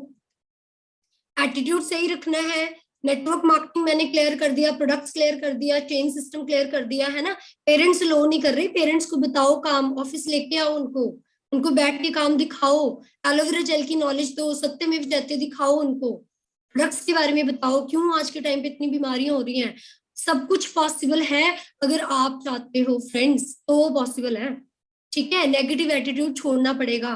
एटीट्यूड सही रखना है, नेटवर्क मार्केटिंग मैंने क्लियर कर दिया, प्रोडक्ट्स क्लियर कर दिया, चेन सिस्टम क्लियर कर दिया, है ना? पेरेंट्स लो नहीं कर रहे, पेरेंट्स को बताओ काम, ऑफिस लेके आओ उनको, उनको बैठ के काम दिखाओ। एलोवेरा जेल की नॉलेज दो, सत्यमेव जयते दिखाओ उनको। प्रोडक्ट्स के बारे में बताओ, क्यों आज के टाइम पे इतनी बीमारियां हो रही हैं। सब कुछ पॉसिबल है, अगर आप चाहते हो फ्रेंड्स, तो वो पॉसिबल है। ठीक है? नेगेटिव एटीट्यूड छोड़ना पड़ेगा।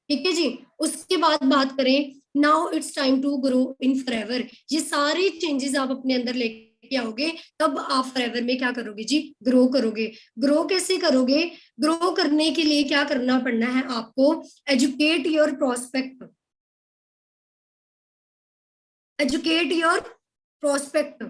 ठीक है जी? उसके बाद बात करें, now it's time to grow in forever. ये सारे चेंजेस आप अपने अंदर लेके आओगे, तब आप फॉरएवर में क्या करोगे जी? ग्रो करोगे। ग्रो कैसे करोगे? ग्रो करने के लिए क्या करना पड़ना है आपको? Educate your prospect. Educate your prospect.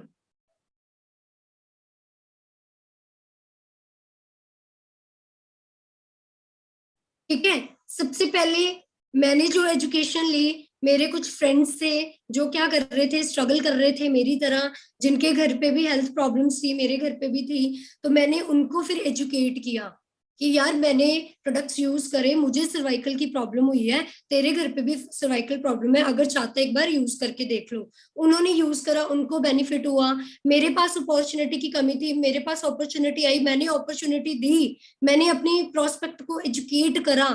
ठीक है? सबसे पहले मैंने जो एजुकेशन ली, मेरे कुछ फ्रेंड्स थे जो क्या कर रहे थे, स्ट्रगल कर रहे थे मेरी तरह, जिनके घर पे भी हेल्थ प्रॉब्लम्स थी, मेरे घर पे भी थी। तो मैंने उनको फिर एजुकेट किया कि यार, मैंने प्रोडक्ट्स यूज करे, मुझे सर्वाइकल की प्रॉब्लम हुई है, तेरे घर पे भी सर्वाइकल प्रॉब्लम है, अगर चाहते एक बार यूज करके देख लो। उन्होंने यूज करा, उनको बेनिफिट हुआ। मेरे पास अपॉर्चुनिटी की कमी थी, मेरे पास अपॉर्चुनिटी आई, मैंने अपॉर्चुनिटी दी, मैंने अपनी प्रोस्पेक्ट को एजुकेट करा,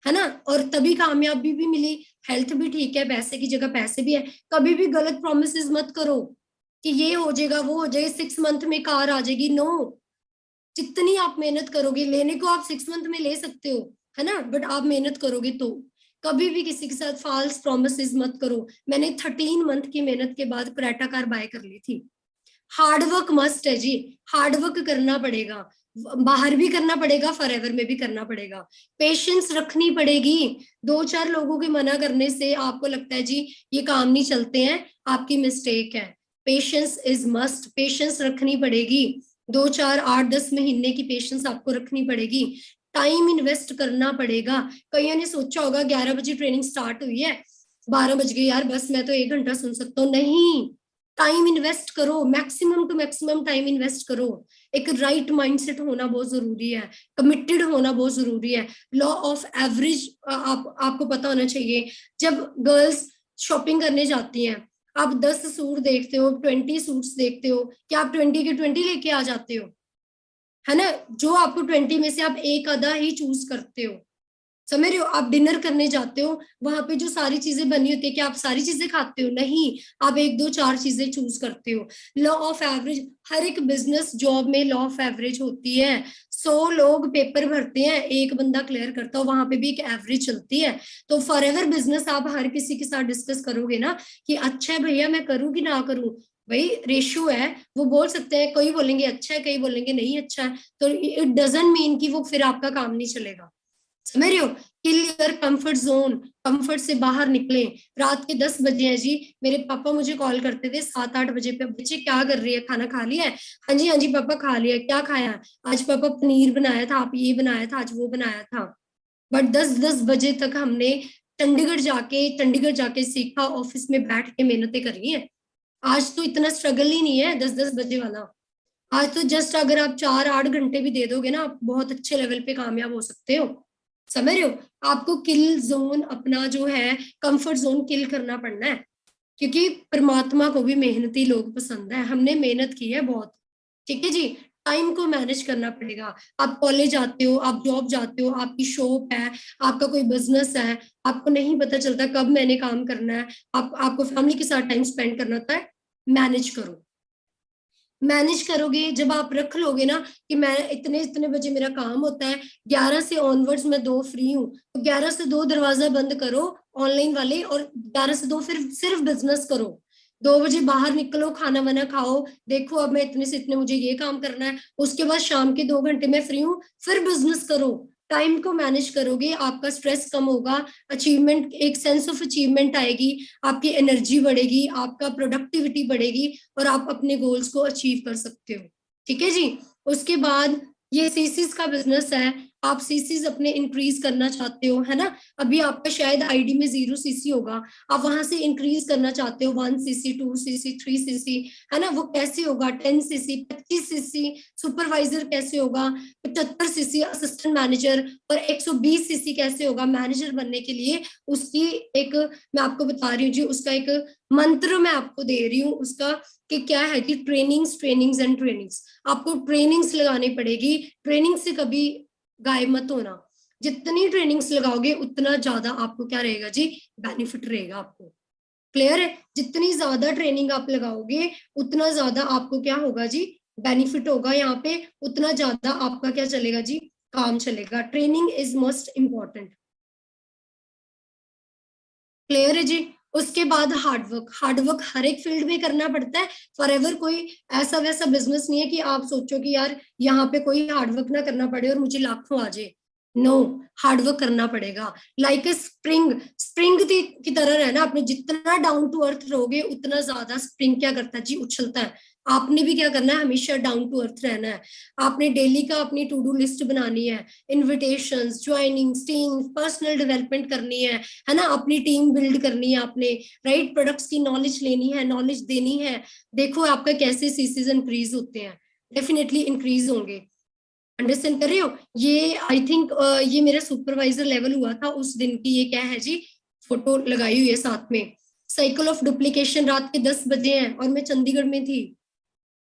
है ना? और तभी कामयाबी भी मिली। हेल्थ भी ठीक है, पैसे की जगह पैसे भी है। कभी भी गलत प्रोमिस मत करो कि ये हो जाएगा, वो हो जाएगा, 6 मंथ में कार आ जाएगी। नो, जितनी आप मेहनत करोगे, लेने को आप 6 मंथ में ले सकते हो, है ना? बट आप मेहनत करोगे तो। कभी भी किसी के साथ फॉल्स प्रोमिस मत करो। मैंने 13 मंथ की मेहनत के बाद क्रेटा कार बाय कर ली थी। हार्डवर्क मस्ट है जी, हार्डवर्क करना पड़ेगा। बाहर भी करना पड़ेगा, फॉरएवर में भी करना पड़ेगा। पेशेंस रखनी पड़ेगी। 2-4 लोगों के मना करने से आपको लगता है जी ये काम नहीं चलते हैं, आपकी मिस्टेक है। पेशेंस इज मस्ट, पेशेंस रखनी पड़ेगी। 2-4 8-10 महीने की पेशेंस आपको रखनी पड़ेगी। टाइम इन्वेस्ट करना पड़ेगा। कईयों ने सोचा होगा 11 बजे ट्रेनिंग स्टार्ट हुई है, 12 बज गए यार, बस मैं तो 1 घंटा सुन सकता हूँ। नहीं, टाइम इन्वेस्ट करो, maximum to maximum time invest करो। एक राइट माइंडसेट होना बहुत जरूरी है, कमिटेड होना बहुत जरूरी है। लॉ ऑफ एवरेज आपको पता होना चाहिए। जब गर्ल्स शॉपिंग करने जाती हैं, आप 10 सूट देखते हो, 20 सूट्स देखते हो, क्या आप 20 के 20 लेके आ जाते हो? है ना? जो आपको 20 में से आप एक आधा ही चूज करते हो। समझ रहे हो? आप डिनर करने जाते हो, वहां पे जो सारी चीजें बनी होती है, क्या आप सारी चीजें खाते हो? नहीं, आप एक दो चार चीजें चूज करते हो। लॉ ऑफ एवरेज, हर एक बिजनेस जॉब में लॉ ऑफ एवरेज होती है। 100 लोग पेपर भरते हैं, एक बंदा क्लियर करता है, वहां पे भी एक एवरेज चलती है। तो फॉर एवर बिजनेस आप हर किसी के साथ डिस्कस करोगे ना कि अच्छा है भैया मैं करूँ कि ना करूँ, भाई रेशियो है। वो बोल सकते हैं, कोई बोलेंगे अच्छा है, कई बोलेंगे नहीं अच्छा है, तो इट डजंट मीन कि वो फिर आपका काम नहीं चलेगा। समझ रहे हो? Kill your comfort zone, comfort से बाहर निकले। रात के 10 बजे है जी, मेरे पापा मुझे कॉल करते थे 7-8 बजे पे, बच्चे क्या कर रही है, खाना खा लिया है? हाँ जी पापा खा लिया। क्या खाया? आज पापा पनीर बनाया था, आप ये बनाया था, आज वो बनाया था। बट 10-10 बजे तक हमने चंडीगढ़ जाके सीखा, ऑफिस में बैठ के मेहनतें करी है। आज तो इतना स्ट्रगल ही नहीं है 10-10 बजे वाला। आज तो जस्ट अगर आप 4-8 घंटे भी दे दोगे ना, आप बहुत अच्छे लेवल पे कामयाब हो सकते हो। समझ रहे हो? आपको किल जोन अपना जो है, कंफर्ट जोन किल करना पड़ना है। क्योंकि परमात्मा को भी मेहनती लोग पसंद है, हमने मेहनत की है बहुत। ठीक है जी। टाइम को मैनेज करना पड़ेगा। आप कॉलेज आते हो, आप जॉब जाते हो, आपकी शॉप है, आपका कोई बिजनेस है, आपको नहीं पता चलता कब मैंने काम करना है। आपको फैमिली के साथ टाइम स्पेंड करना होता है। मैनेज करो। मैनेज करोगे जब आप रख लोगे ना कि मैं इतने इतने बजे मेरा काम होता है, 11 से ऑनवर्ड्स मैं 2 फ्री हूँ, तो 11 से 2 दरवाजा बंद करो ऑनलाइन वाले, और 11 से 2 फिर सिर्फ बिजनेस करो। 2 बजे बाहर निकलो, खाना वाना खाओ, देखो अब मैं इतने से इतने मुझे ये काम करना है, उसके बाद शाम के 2 घंटे में फ्री हूँ, फिर बिजनेस करो। टाइम को मैनेज करोगे, आपका स्ट्रेस कम होगा, अचीवमेंट, एक सेंस ऑफ अचीवमेंट आएगी, आपकी एनर्जी बढ़ेगी, आपका प्रोडक्टिविटी बढ़ेगी, और आप अपने गोल्स को अचीव कर सकते हो। ठीक है जी। उसके बाद ये सीसीज का बिजनेस है, आप सीसीज अपने इंक्रीज करना चाहते हो, है ना? अभी आपका शायद आईडी में 0 सीसी होगा, आप वहां से इंक्रीज करना चाहते हो 1 सीसी, 2 सीसी, 3 सीसी, है ना? वो कैसे होगा? 10 सीसी, 25 सीसी सुपरवाइजर कैसे होगा? 75 सीसी असिस्टेंट मैनेजर, और 120 सीसी कैसे होगा मैनेजर बनने के लिए? उसकी एक, मैं आपको बता रही हूँ जी, उसका एक मंत्र मैं आपको दे रही हूँ उसका, कि क्या है कि ट्रेनिंग्स ट्रेनिंग्स एंड ट्रेनिंग्स। आपको ट्रेनिंग्स लगानी पड़ेगी, ट्रेनिंग से कभी गायब मत होना। जितनी ट्रेनिंग्स लगाओगे उतना ज्यादा आपको क्या रहेगा जी, बेनिफिट रहेगा आपको। क्लियर है? जितनी ज्यादा ट्रेनिंग आप लगाओगे उतना ज्यादा आपको क्या होगा जी, बेनिफिट होगा यहाँ पे, उतना ज्यादा आपका क्या चलेगा जी, काम चलेगा। Training is most important. Clear है जी? उसके बाद हार्डवर्क, हार्डवर्क हर एक फील्ड में करना पड़ता है। फॉर एवर कोई ऐसा वैसा बिजनेस नहीं है कि आप सोचो कि यार यहाँ पे कोई हार्डवर्क ना करना पड़े और मुझे लाखों आ जाए। नो, हार्डवर्क करना पड़ेगा। लाइक ए स्प्रिंग, स्प्रिंग की तरह रहना। आपने जितना डाउन टू अर्थ रहोगे उतना ज्यादा स्प्रिंग क्या करता है जी, उछलता है। आपने भी क्या करना है, हमेशा डाउन टू अर्थ रहना है। आपने डेली का अपनी टू डू लिस्ट बनानी है, invitations, joining, team, personal development करनी है ना? अपनी टीम बिल्ड करनी है आपने, राइट? प्रोडक्ट्स की नॉलेज लेनी है, नॉलेज देनी है। देखो आपका कैसे सीसीज इंक्रीज होते हैं, डेफिनेटली इंक्रीज होंगे। अंडरस्टैंड कर रहे हो? ये आई थिंक ये मेरा सुपरवाइजर लेवल हुआ था उस दिन की, ये क्या है जी, फोटो लगाई हुई है साथ में। साइकिल ऑफ डुप्लीकेशन, रात के 10 बजे हैं और मैं चंडीगढ़ में थी,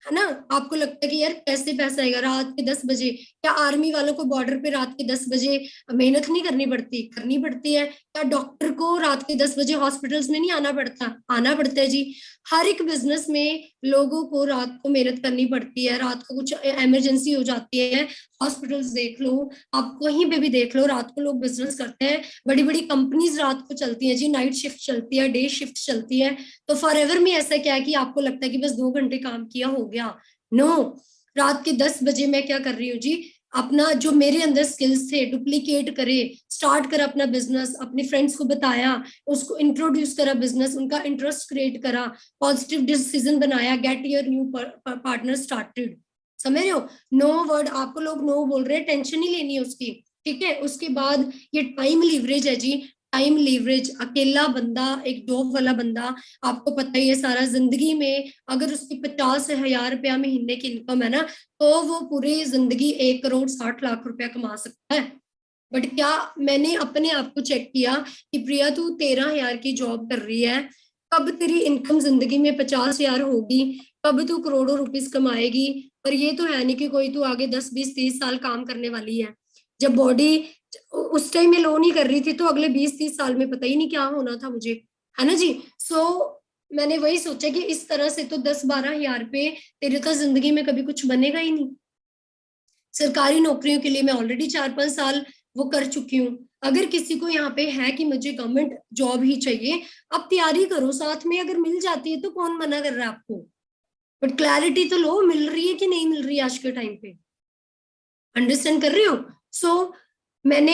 है ना? आपको लगता है कि यार कैसे पैसा आएगा रात के 10 बजे? क्या आर्मी वालों को बॉर्डर पे रात के 10 बजे मेहनत नहीं करनी पड़ती? करनी पड़ती है। क्या डॉक्टर को रात के 10 बजे हॉस्पिटल्स में नहीं आना पड़ता? आना पड़ता है जी। हर एक बिजनेस में लोगों को रात को मेहनत करनी पड़ती है, रात को कुछ इमरजेंसी हो जाती है। हॉस्पिटल्स देख लो, आप कहीं पे भी देख लो, रात को लोग बिजनेस करते हैं। बड़ी बड़ी कंपनीज रात को चलती है जी, नाइट शिफ्ट चलती है, डे शिफ्ट चलती है। तो फॉर एवर में ऐसा क्या है कि आपको लगता है कि बस 2 घंटे काम किया हो गया? नो, रात के 10 बजे मैं क्या कर रही हूँ जी, अपना जो मेरे अंदर स्किल्स थे डुप्लीकेट करे, स्टार्ट करा अपना बिजनेस, अपने फ्रेंड्स को बताया, उसको इंट्रोड्यूस करा बिजनेस, उनका इंटरेस्ट क्रिएट करा, पॉजिटिव डिसीजन बनाया, get your new partner started. समझ रहे हो? नो वर्ड, आपको लोग नो बोल रहे हैं, टेंशन नहीं लेनी है उसकी। ठीक है? उसके बाद ये टाइम लीवरेज है जी। टाइम लीवरेज, अकेला बंदा, एक जॉब वाला बंदा, आपको पता ही है सारा जिंदगी में अगर उसकी 50,000 रुपया महीने की इनकम है ना, तो वो पूरी जिंदगी 1,60,00,000 रुपया कमा सकता है। बट क्या मैंने अपने आप को चेक किया कि प्रिया तू 13,000 की जॉब कर रही है, कब तेरी इनकम जिंदगी में 50,000 होगी, कब तू करोड़ों रुपीस कमाएगी। और ये तो है नहीं कि कोई तू आगे 10, 20, 30 साल काम करने वाली है। जब बॉडी उस टाइम में लो नहीं कर रही थी तो अगले 20, 30 साल में पता ही नहीं क्या होना था मुझे, है ना जी। मैंने वही सोचा कि इस तरह से तो 10, 12 हजार पे तेरे तो जिंदगी में कभी कुछ बनेगा ही नहीं। सरकारी नौकरियों के लिए मैं ऑलरेडी 4, 5 साल वो कर चुकी हूँ। अगर किसी को यहाँ पे है कि मुझे गवर्नमेंट जॉब ही चाहिए, आप तैयारी करो, साथ में अगर मिल जाती है तो कौन मना कर रहा है आपको। बट क्लैरिटी तो लो, मिल रही है कि नहीं मिल रही है आज के टाइम पे, अंडरस्टैंड कर रहे हो। मैंने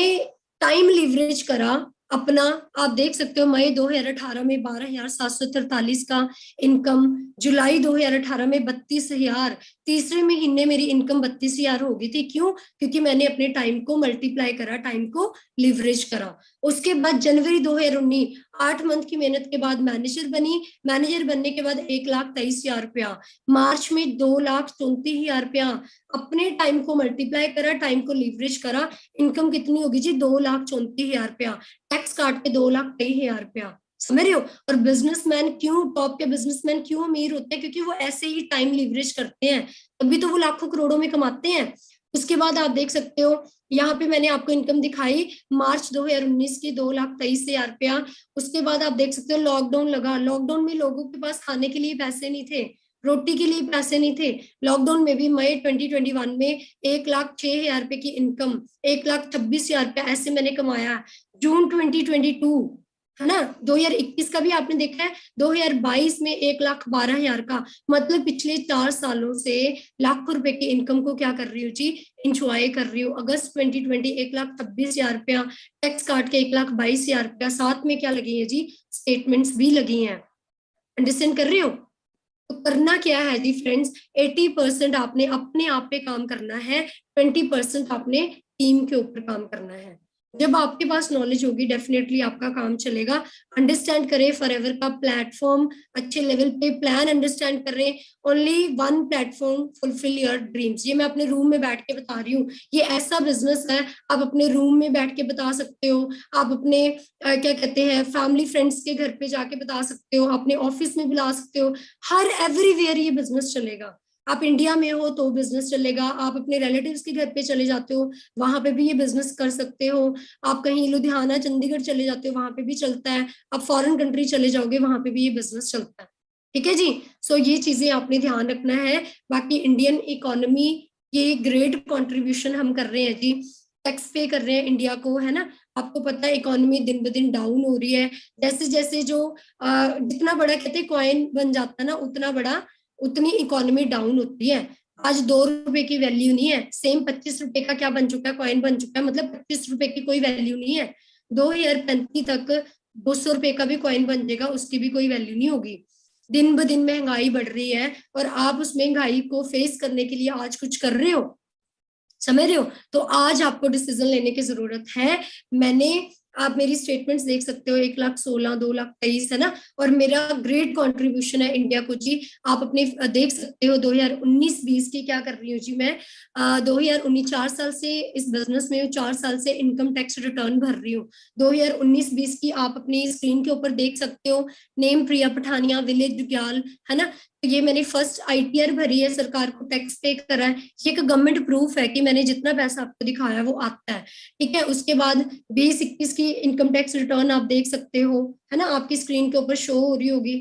टाइम लीवरेज करा अपना। आप देख सकते हो मई 2018 में 12,743 का इनकम, जुलाई 2018 में 32,000, तीसरे महीने मेरी इनकम 32,000 हो गई थी। क्यों? क्योंकि मैंने अपने टाइम को मल्टीप्लाई करा, टाइम को लीवरेज करा। उसके बाद जनवरी 2019, 8 मंथ की मेहनत के बाद मैनेजर बनी। मैनेजर बनने के बाद 1,23,000 रुपया, मार्च में 2,34,000 रुपया। अपने टाइम को मल्टीप्लाई करा, टाइम को लीवरेज करा, इनकम कितनी होगी जी? 2,34,000 रुपया, टैक्स काट के 2,23,000 रुपया। समझ रहे हो। और बिजनेसमैन क्यों, टॉप के बिजनेसमैन क्यों अमीर होते हैं? क्योंकि वो ऐसे ही टाइम लीवरेज करते हैं, तभी तो वो लाखों करोड़ों में कमाते हैं। उसके बाद आप देख सकते हो यहाँ पे मैंने आपको इनकम दिखाई मार्च 2019 की, 2,23,000 रुपया। उसके बाद आप देख सकते हो लॉकडाउन लगा, लॉकडाउन में लोगों के पास खाने के लिए पैसे नहीं थे, रोटी के लिए पैसे नहीं थे। लॉकडाउन में भी मई 2021 में 1,06,000 रुपए की इनकम, 1,26,000 रुपया ऐसे मैंने कमाया। जून 2022, है ना, 2021 का भी आपने देखा है, 2022 में 1,12,000 का। मतलब पिछले 4 सालों से लाखों रुपए की इनकम को क्या कर रही हूँ जी? इंजॉय कर रही हूँ। अगस्त 2020 1,26,000 रुपया, टैक्स काट के 1,22,000 रुपया, साथ में क्या लगी है जी? स्टेटमेंट्स भी लगी हैं। अंडरस्टैंड कर रहे हो। तो करना क्या है जी फ्रेंड्स, 80% आपने अपने आप पे काम करना है, 20% आपने टीम के ऊपर काम करना है। जब आपके पास नॉलेज होगी डेफिनेटली आपका काम चलेगा। अंडरस्टैंड करें फॉरएवर का प्लेटफॉर्म, अच्छे लेवल पे प्लान अंडरस्टैंड करें। Only one platform fulfil your dreams. ये मैं अपने रूम में बैठ के बता रही हूँ, ये ऐसा बिजनेस है आप अपने रूम में बैठ के बता सकते हो, आप अपने क्या कहते हैं फैमिली फ्रेंड्स के घर पे जाके बता सकते हो, अपने ऑफिस में बुला सकते हो, हर एवरीवेयर ये बिजनेस चलेगा। आप इंडिया में हो तो बिजनेस चलेगा, आप अपने रिलेटिव्स के घर पे चले जाते हो वहां पे भी ये बिजनेस कर सकते हो, आप कहीं लुधियाना चंडीगढ़ चले जाते हो वहां पे भी चलता है, आप फॉरेन कंट्री चले जाओगे वहां पे भी ये बिजनेस चलता है। ठीक है जी। ये चीजें आपने ध्यान रखना है। बाकी इंडियन इकोनॉमी ये ग्रेट कंट्रीब्यूशन हम कर रहे हैं जी, टैक्स पे कर रहे हैं इंडिया को, है ना। आपको पता है इकोनॉमी दिन ब दिन डाउन हो रही है। जैसे जैसे जो जितना बड़ा कहते हैं कॉइन बन जाता है ना, उतना बड़ा उतनी इकोनॉमी डाउन होती है। आज 2 रुपए की वैल्यू नहीं है, सेम 25 रुपए का क्या बन चुका है, कॉइन बन चुका है, मतलब 25 रुपए की कोई वैल्यू नहीं है। 2035 तक 200 रुपए का भी कॉइन बन जाएगा, उसकी भी कोई वैल्यू नहीं होगी। दिन ब दिन महंगाई बढ़ रही है और आप उस महंगाई को फेस करने के लिए आज कुछ कर रहे हो, समझ रहे हो। तो आज आपको डिसीजन लेने की जरूरत है। मैंने, आप मेरी स्टेटमेंट्स देख सकते हो, 1,16,000, 2,23,000, है ना। और मेरा ग्रेट कंट्रीब्यूशन है इंडिया को जी। आप अपने देख सकते हो 2019-20 की क्या कर रही हूँ जी मैं। 2019 4 साल से इस बिजनेस में हूँ, 4 साल से इनकम टैक्स रिटर्न भर रही हूँ। 2019-20 की आप अपनी स्क्रीन के ऊपर देख सकते हो, नेम प्रिया पठानिया, विलेज जुग्याल, है ना। तो ये मैंने फर्स्ट आईटीआर भरी है, सरकार को टैक्स पे करा है, ये एक गवर्नमेंट प्रूफ है कि मैंने जितना पैसा आपको दिखाया वो आता है। ठीक है। उसके बाद 2021 की इनकम टैक्स रिटर्न आप देख सकते हो, है ना, आपकी स्क्रीन के ऊपर शो हो रही होगी,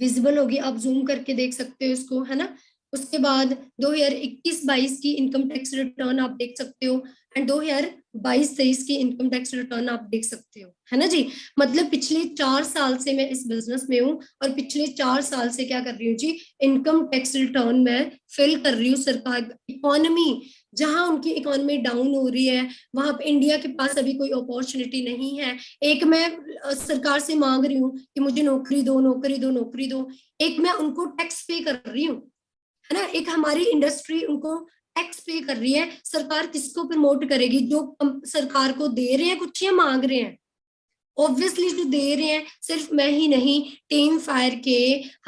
विजिबल होगी, आप जूम करके देख सकते हो इसको, है ना। उसके बाद 2021-22 की इनकम टैक्स रिटर्न आप देख सकते हो, एंड 2022-23 की इनकम टैक्स रिटर्न आप देख सकते हो, है ना जी। मतलब पिछले 4 साल से मैं इस बिजनेस में हूँ और पिछले 4 साल से क्या कर रही हूँ जी, इनकम टैक्स रिटर्न में फिल कर रही हूँ। सरकार इकोनॉमी, जहां उनकी इकोनॉमी डाउन हो रही है वहां पे इंडिया के पास अभी कोई अपॉर्चुनिटी नहीं है। एक मैं सरकार से मांग रही हूँ कि मुझे नौकरी दो, नौकरी दो, नौकरी दो। एक मैं उनको टैक्स पे कर रही हूँ, है ना। एक हमारी इंडस्ट्री उनको टैक्स पे कर रही है, सरकार किसको प्रमोट करेगी? जो सरकार को दे रहे हैं कुछ या मांग रहे हैं? ऑब्वियसली जो दे रहे हैं, सिर्फ मैं ही नहीं, टीम फायर के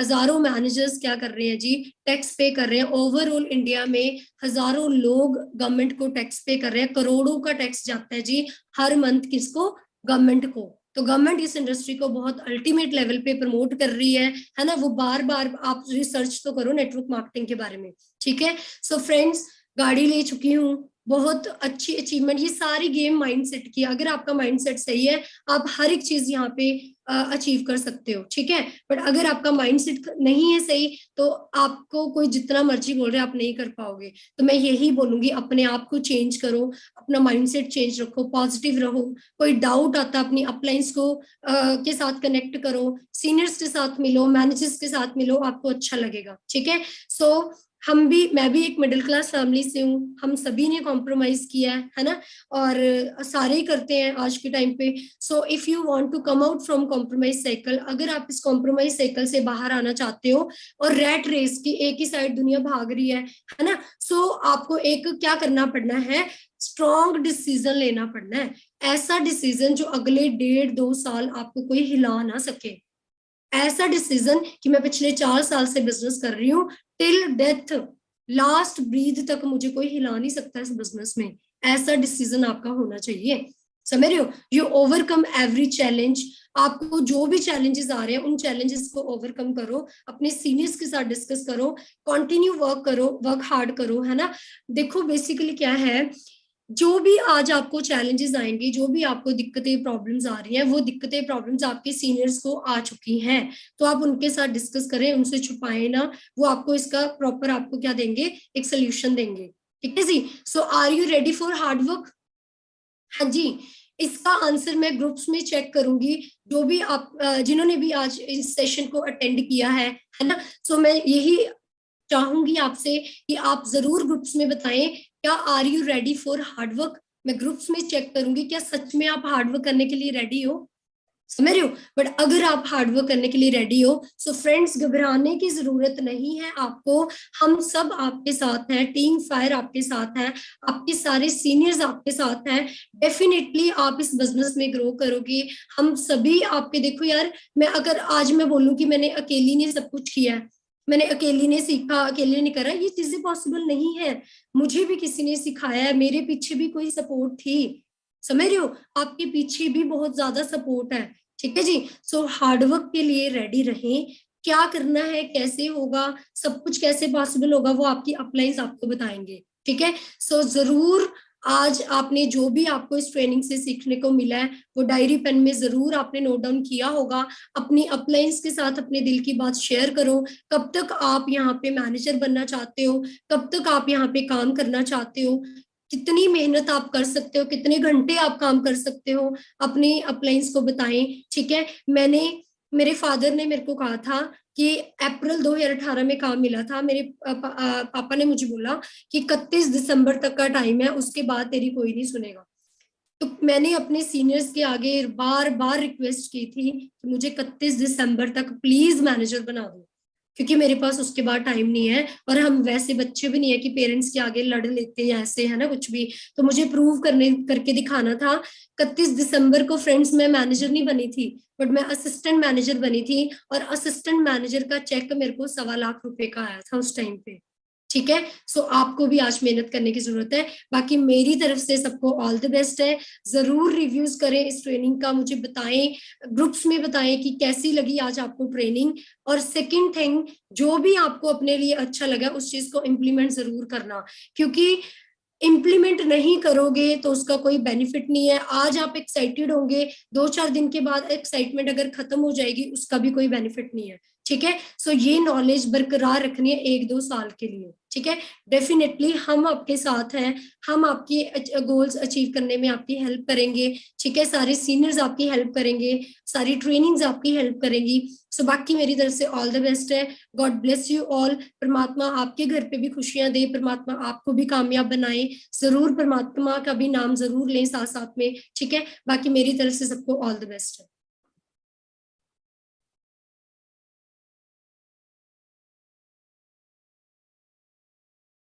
हजारों मैनेजर्स क्या कर रहे हैं जी, टैक्स पे कर रहे हैं। ओवरऑल इंडिया में हजारों लोग गवर्नमेंट को टैक्स पे कर रहे हैं, करोड़ों का टैक्स जाता है जी हर मंथ, किसको? गवर्नमेंट को। तो गवर्नमेंट इस इंडस्ट्री को बहुत अल्टीमेट लेवल पे प्रमोट कर रही है ना। वो बार बार आप रिसर्च तो करो नेटवर्क मार्केटिंग के बारे में, ठीक है। सो फ्रेंड्स, गाड़ी ले चुकी हूँ, बहुत अच्छी अचीवमेंट। ये सारी गेम माइंडसेट की, अगर आपका माइंडसेट सही है आप हर एक चीज यहाँ पे अचीव कर सकते हो, ठीक है। बट अगर आपका माइंडसेट नहीं है सही तो आपको कोई जितना मर्जी बोल रहे आप नहीं कर पाओगे। तो मैं यही बोलूंगी, अपने आप को चेंज करो, अपना माइंडसेट चेंज रखो, पॉजिटिव रहो। कोई डाउट आता अपनी अपलाइंस को के साथ कनेक्ट करो, सीनियर्स के साथ मिलो, मैनेजर्स के साथ मिलो, आपको अच्छा लगेगा, ठीक है। सो हम भी, मैं भी एक मिडिल क्लास फैमिली से हूँ, हम सभी ने कॉम्प्रोमाइज किया है ना, और सारे ही करते हैं आज के टाइम पे। So if you want to come out from compromise cycle, अगर आप इस कॉम्प्रोमाइज साइकिल से बाहर आना चाहते हो, और रैट रेस की एक ही साइड दुनिया भाग रही है ना, सो आपको एक क्या करना पड़ना है, स्ट्रॉन्ग डिसीजन लेना पड़ना है। ऐसा डिसीजन जो अगले 1.5-2 साल आपको कोई हिला ना सके। ऐसा डिसीजन कि मैं पिछले 4 साल से बिजनेस कर रही हूँ, टिल डेथ, लास्ट ब्रीथ तक मुझे कोई हिला नहीं सकता इस बिजनेस में। ऐसा डिसीजन आपका होना चाहिए, समझ रहे हो। You overcome every challenge. आपको जो भी चैलेंजेस आ रहे हैं उन चैलेंजेस को ओवरकम करो, अपने सीनियर्स के साथ डिस्कस करो, कंटिन्यू वर्क करो, वर्क हार्ड करो, है ना। देखो बेसिकली क्या है, जो भी आज आपको चैलेंजेस आएंगे, जो भी आपको दिक्कतें प्रॉब्लम्स आ रही हैं, वो दिक्कतें प्रॉब्लम्स आपके सीनियर्स को आ चुकी हैं। तो आप उनके साथ डिस्कस करें, उनसे छुपाएं ना, वो आपको इसका प्रॉपर आपको क्या देंगे, एक सोल्यूशन देंगे, ठीक है जी। So are you ready for hard work? हाँ जी। इसका आंसर मैं ग्रुप्स में चेक करूंगी, जो भी आप जिन्होंने भी आज इस सेशन को अटेंड किया है ना। सो मैं यही चाहूंगी आपसे कि आप जरूर ग्रुप्स में बताएं, क्या are you ready for hard work? मैं ग्रुप्स में चेक करूंगी क्या सच में आप हार्डवर्क करने के लिए रेडी हो, समझ रहे हो। बट अगर आप हार्डवर्क करने के लिए रेडी हो, सो फ्रेंड्स घबराने की जरूरत नहीं है आपको। हम सब आपके साथ हैं, टीम फायर आपके साथ है, आपके सारे सीनियर्स आपके साथ हैं। डेफिनेटली आप इस बिजनेस में ग्रो करोगे, हम सभी आपके। देखो यार, मैं अगर आज मैं बोलूं कि मैंने अकेली ने सब कुछ किया है, मैंने अकेली ने सीखा, अकेले ने करा, ये चीजें पॉसिबल नहीं है। मुझे भी किसी ने सिखाया है, मेरे पीछे भी कोई सपोर्ट थी, समझ रहे हो। आपके पीछे भी बहुत ज्यादा सपोर्ट है, ठीक है जी। सो हार्डवर्क के लिए रेडी रहें। क्या करना है, कैसे होगा, सब कुछ कैसे पॉसिबल होगा, वो आपकी अपलाइंस आपको बताएंगे, ठीक है। सो जरूर आज आपने जो भी आपको इस ट्रेनिंग से सीखने को मिला है, वो डायरी पेन में जरूर आपने नोट डाउन किया होगा। अपनी अपलाइंस के साथ अपने दिल की बात शेयर करो। कब तक आप यहाँ पे मैनेजर बनना चाहते हो, कब तक आप यहाँ पे काम करना चाहते हो, कितनी मेहनत आप कर सकते हो, कितने घंटे आप काम कर सकते हो, अपने अपलाइंस को बताएं, ठीक है। मेरे फादर ने मेरे को कहा था कि अप्रैल 2018 में काम मिला था, मेरे पापा ने मुझे बोला कि 31 दिसंबर तक का टाइम है, उसके बाद तेरी कोई नहीं सुनेगा। तो मैंने अपने सीनियर्स के आगे बार बार रिक्वेस्ट की थी कि मुझे 31 दिसंबर तक प्लीज मैनेजर बना दो, क्योंकि मेरे पास उसके बाद टाइम नहीं है, और हम वैसे बच्चे भी नहीं है कि पेरेंट्स के आगे लड़ लेते हैं ऐसे, है ना, कुछ भी। तो मुझे प्रूव करके दिखाना था। 31 दिसंबर को फ्रेंड्स मैं मैनेजर नहीं बनी थी, बट मैं असिस्टेंट मैनेजर बनी थी, और असिस्टेंट मैनेजर का चेक मेरे को 1.25 लाख का आया था उस टाइम पे, ठीक है। सो आपको भी आज मेहनत करने की जरूरत है। बाकी मेरी तरफ से सबको ऑल द बेस्ट है। जरूर रिव्यूज करें इस ट्रेनिंग का, मुझे बताएं, ग्रुप्स में बताएं कि कैसी लगी आज आपको ट्रेनिंग। और सेकंड थिंग, जो भी आपको अपने लिए अच्छा लगा उस चीज को इम्प्लीमेंट जरूर करना, क्योंकि इम्प्लीमेंट नहीं करोगे तो उसका कोई बेनिफिट नहीं है। आज आप एक्साइटेड होंगे, 2-4 दिन के बाद एक्साइटमेंट अगर खत्म हो जाएगी, उसका भी कोई बेनिफिट नहीं है, ठीक है। सो ये नॉलेज बरकरार रखनी है 1-2 साल के लिए, ठीक है। डेफिनेटली हम आपके साथ हैं, हम आपके गोल्स अचीव करने में आपकी हेल्प करेंगे, ठीक है। सारे सीनियर्स आपकी हेल्प करेंगे, सारी ट्रेनिंग्स आपकी हेल्प करेंगी। सो बाकी मेरी तरफ से ऑल द बेस्ट है। God bless you all. परमात्मा आपके घर पे भी खुशियां दे, परमात्मा आपको भी कामयाब बनाए। जरूर परमात्मा का भी नाम जरूर लें साथ साथ में, ठीक है। बाकी मेरी तरफ से सबको ऑल द बेस्ट है।